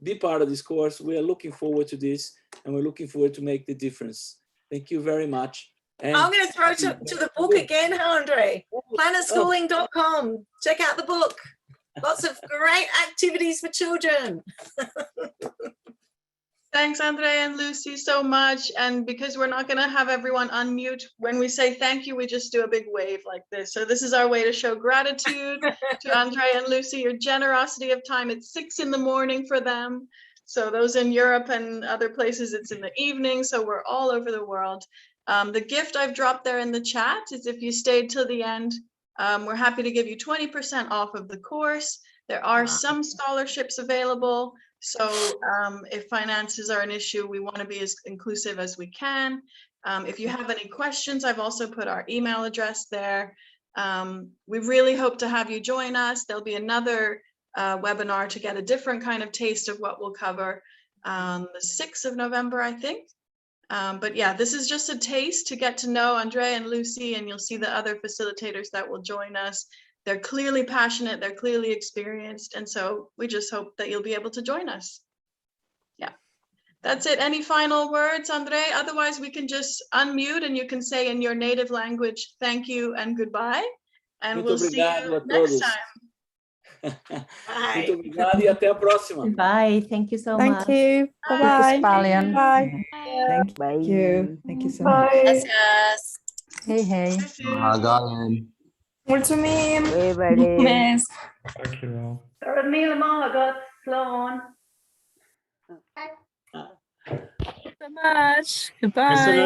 [SPEAKER 1] be part of this course. We are looking forward to this, and we're looking forward to make the difference. Thank you very much. And
[SPEAKER 3] I'm going to throw to the book again, Andre. Planetschooling.com. Check out the book. Lots of great activities for children.
[SPEAKER 2] Thanks, Andre and Lucy, so much. And because we're not going to have everyone unmute, when we say thank you, we just do a big wave like this. So this is our way to show gratitude to Andre and Lucy, your generosity of time. It's 6 in the morning for them. So those in Europe and other places, it's in the evening. So we're all over the world. The gift I've dropped there in the chat is, if you stayed till the end, we're happy to give you 20% off of the course. There are some scholarships available. So if finances are an issue, we want to be as inclusive as we can. If you have any questions, I've also put our email address there. We really hope to have you join us. There'll be another webinar to get a different kind of taste of what we'll cover the 6th of November, I think. But yeah, this is just a taste to get to know Andre and Lucy, and you'll see the other facilitators that will join us. They're clearly passionate, they're clearly experienced, and so we just hope that you'll be able to join us. Yeah, that's it. Any final words, Andre? Otherwise, we can just unmute and you can say in your native language, thank you and goodbye. And we'll see you next time.
[SPEAKER 3] Bye.
[SPEAKER 1] Muito obrigado e até a próxima.
[SPEAKER 5] Bye. Thank you so much.
[SPEAKER 4] Thank you. Bye-bye.
[SPEAKER 5] Bye.
[SPEAKER 4] Bye.
[SPEAKER 5] Thank you. Thank you so much.
[SPEAKER 4] Bye.
[SPEAKER 3] Gracias.
[SPEAKER 5] Hey, hey.
[SPEAKER 6] Magalan.
[SPEAKER 4] Mulțumim.
[SPEAKER 7] Mulțumesc.
[SPEAKER 8] Mil magat, Sloan.
[SPEAKER 7] So much. Goodbye.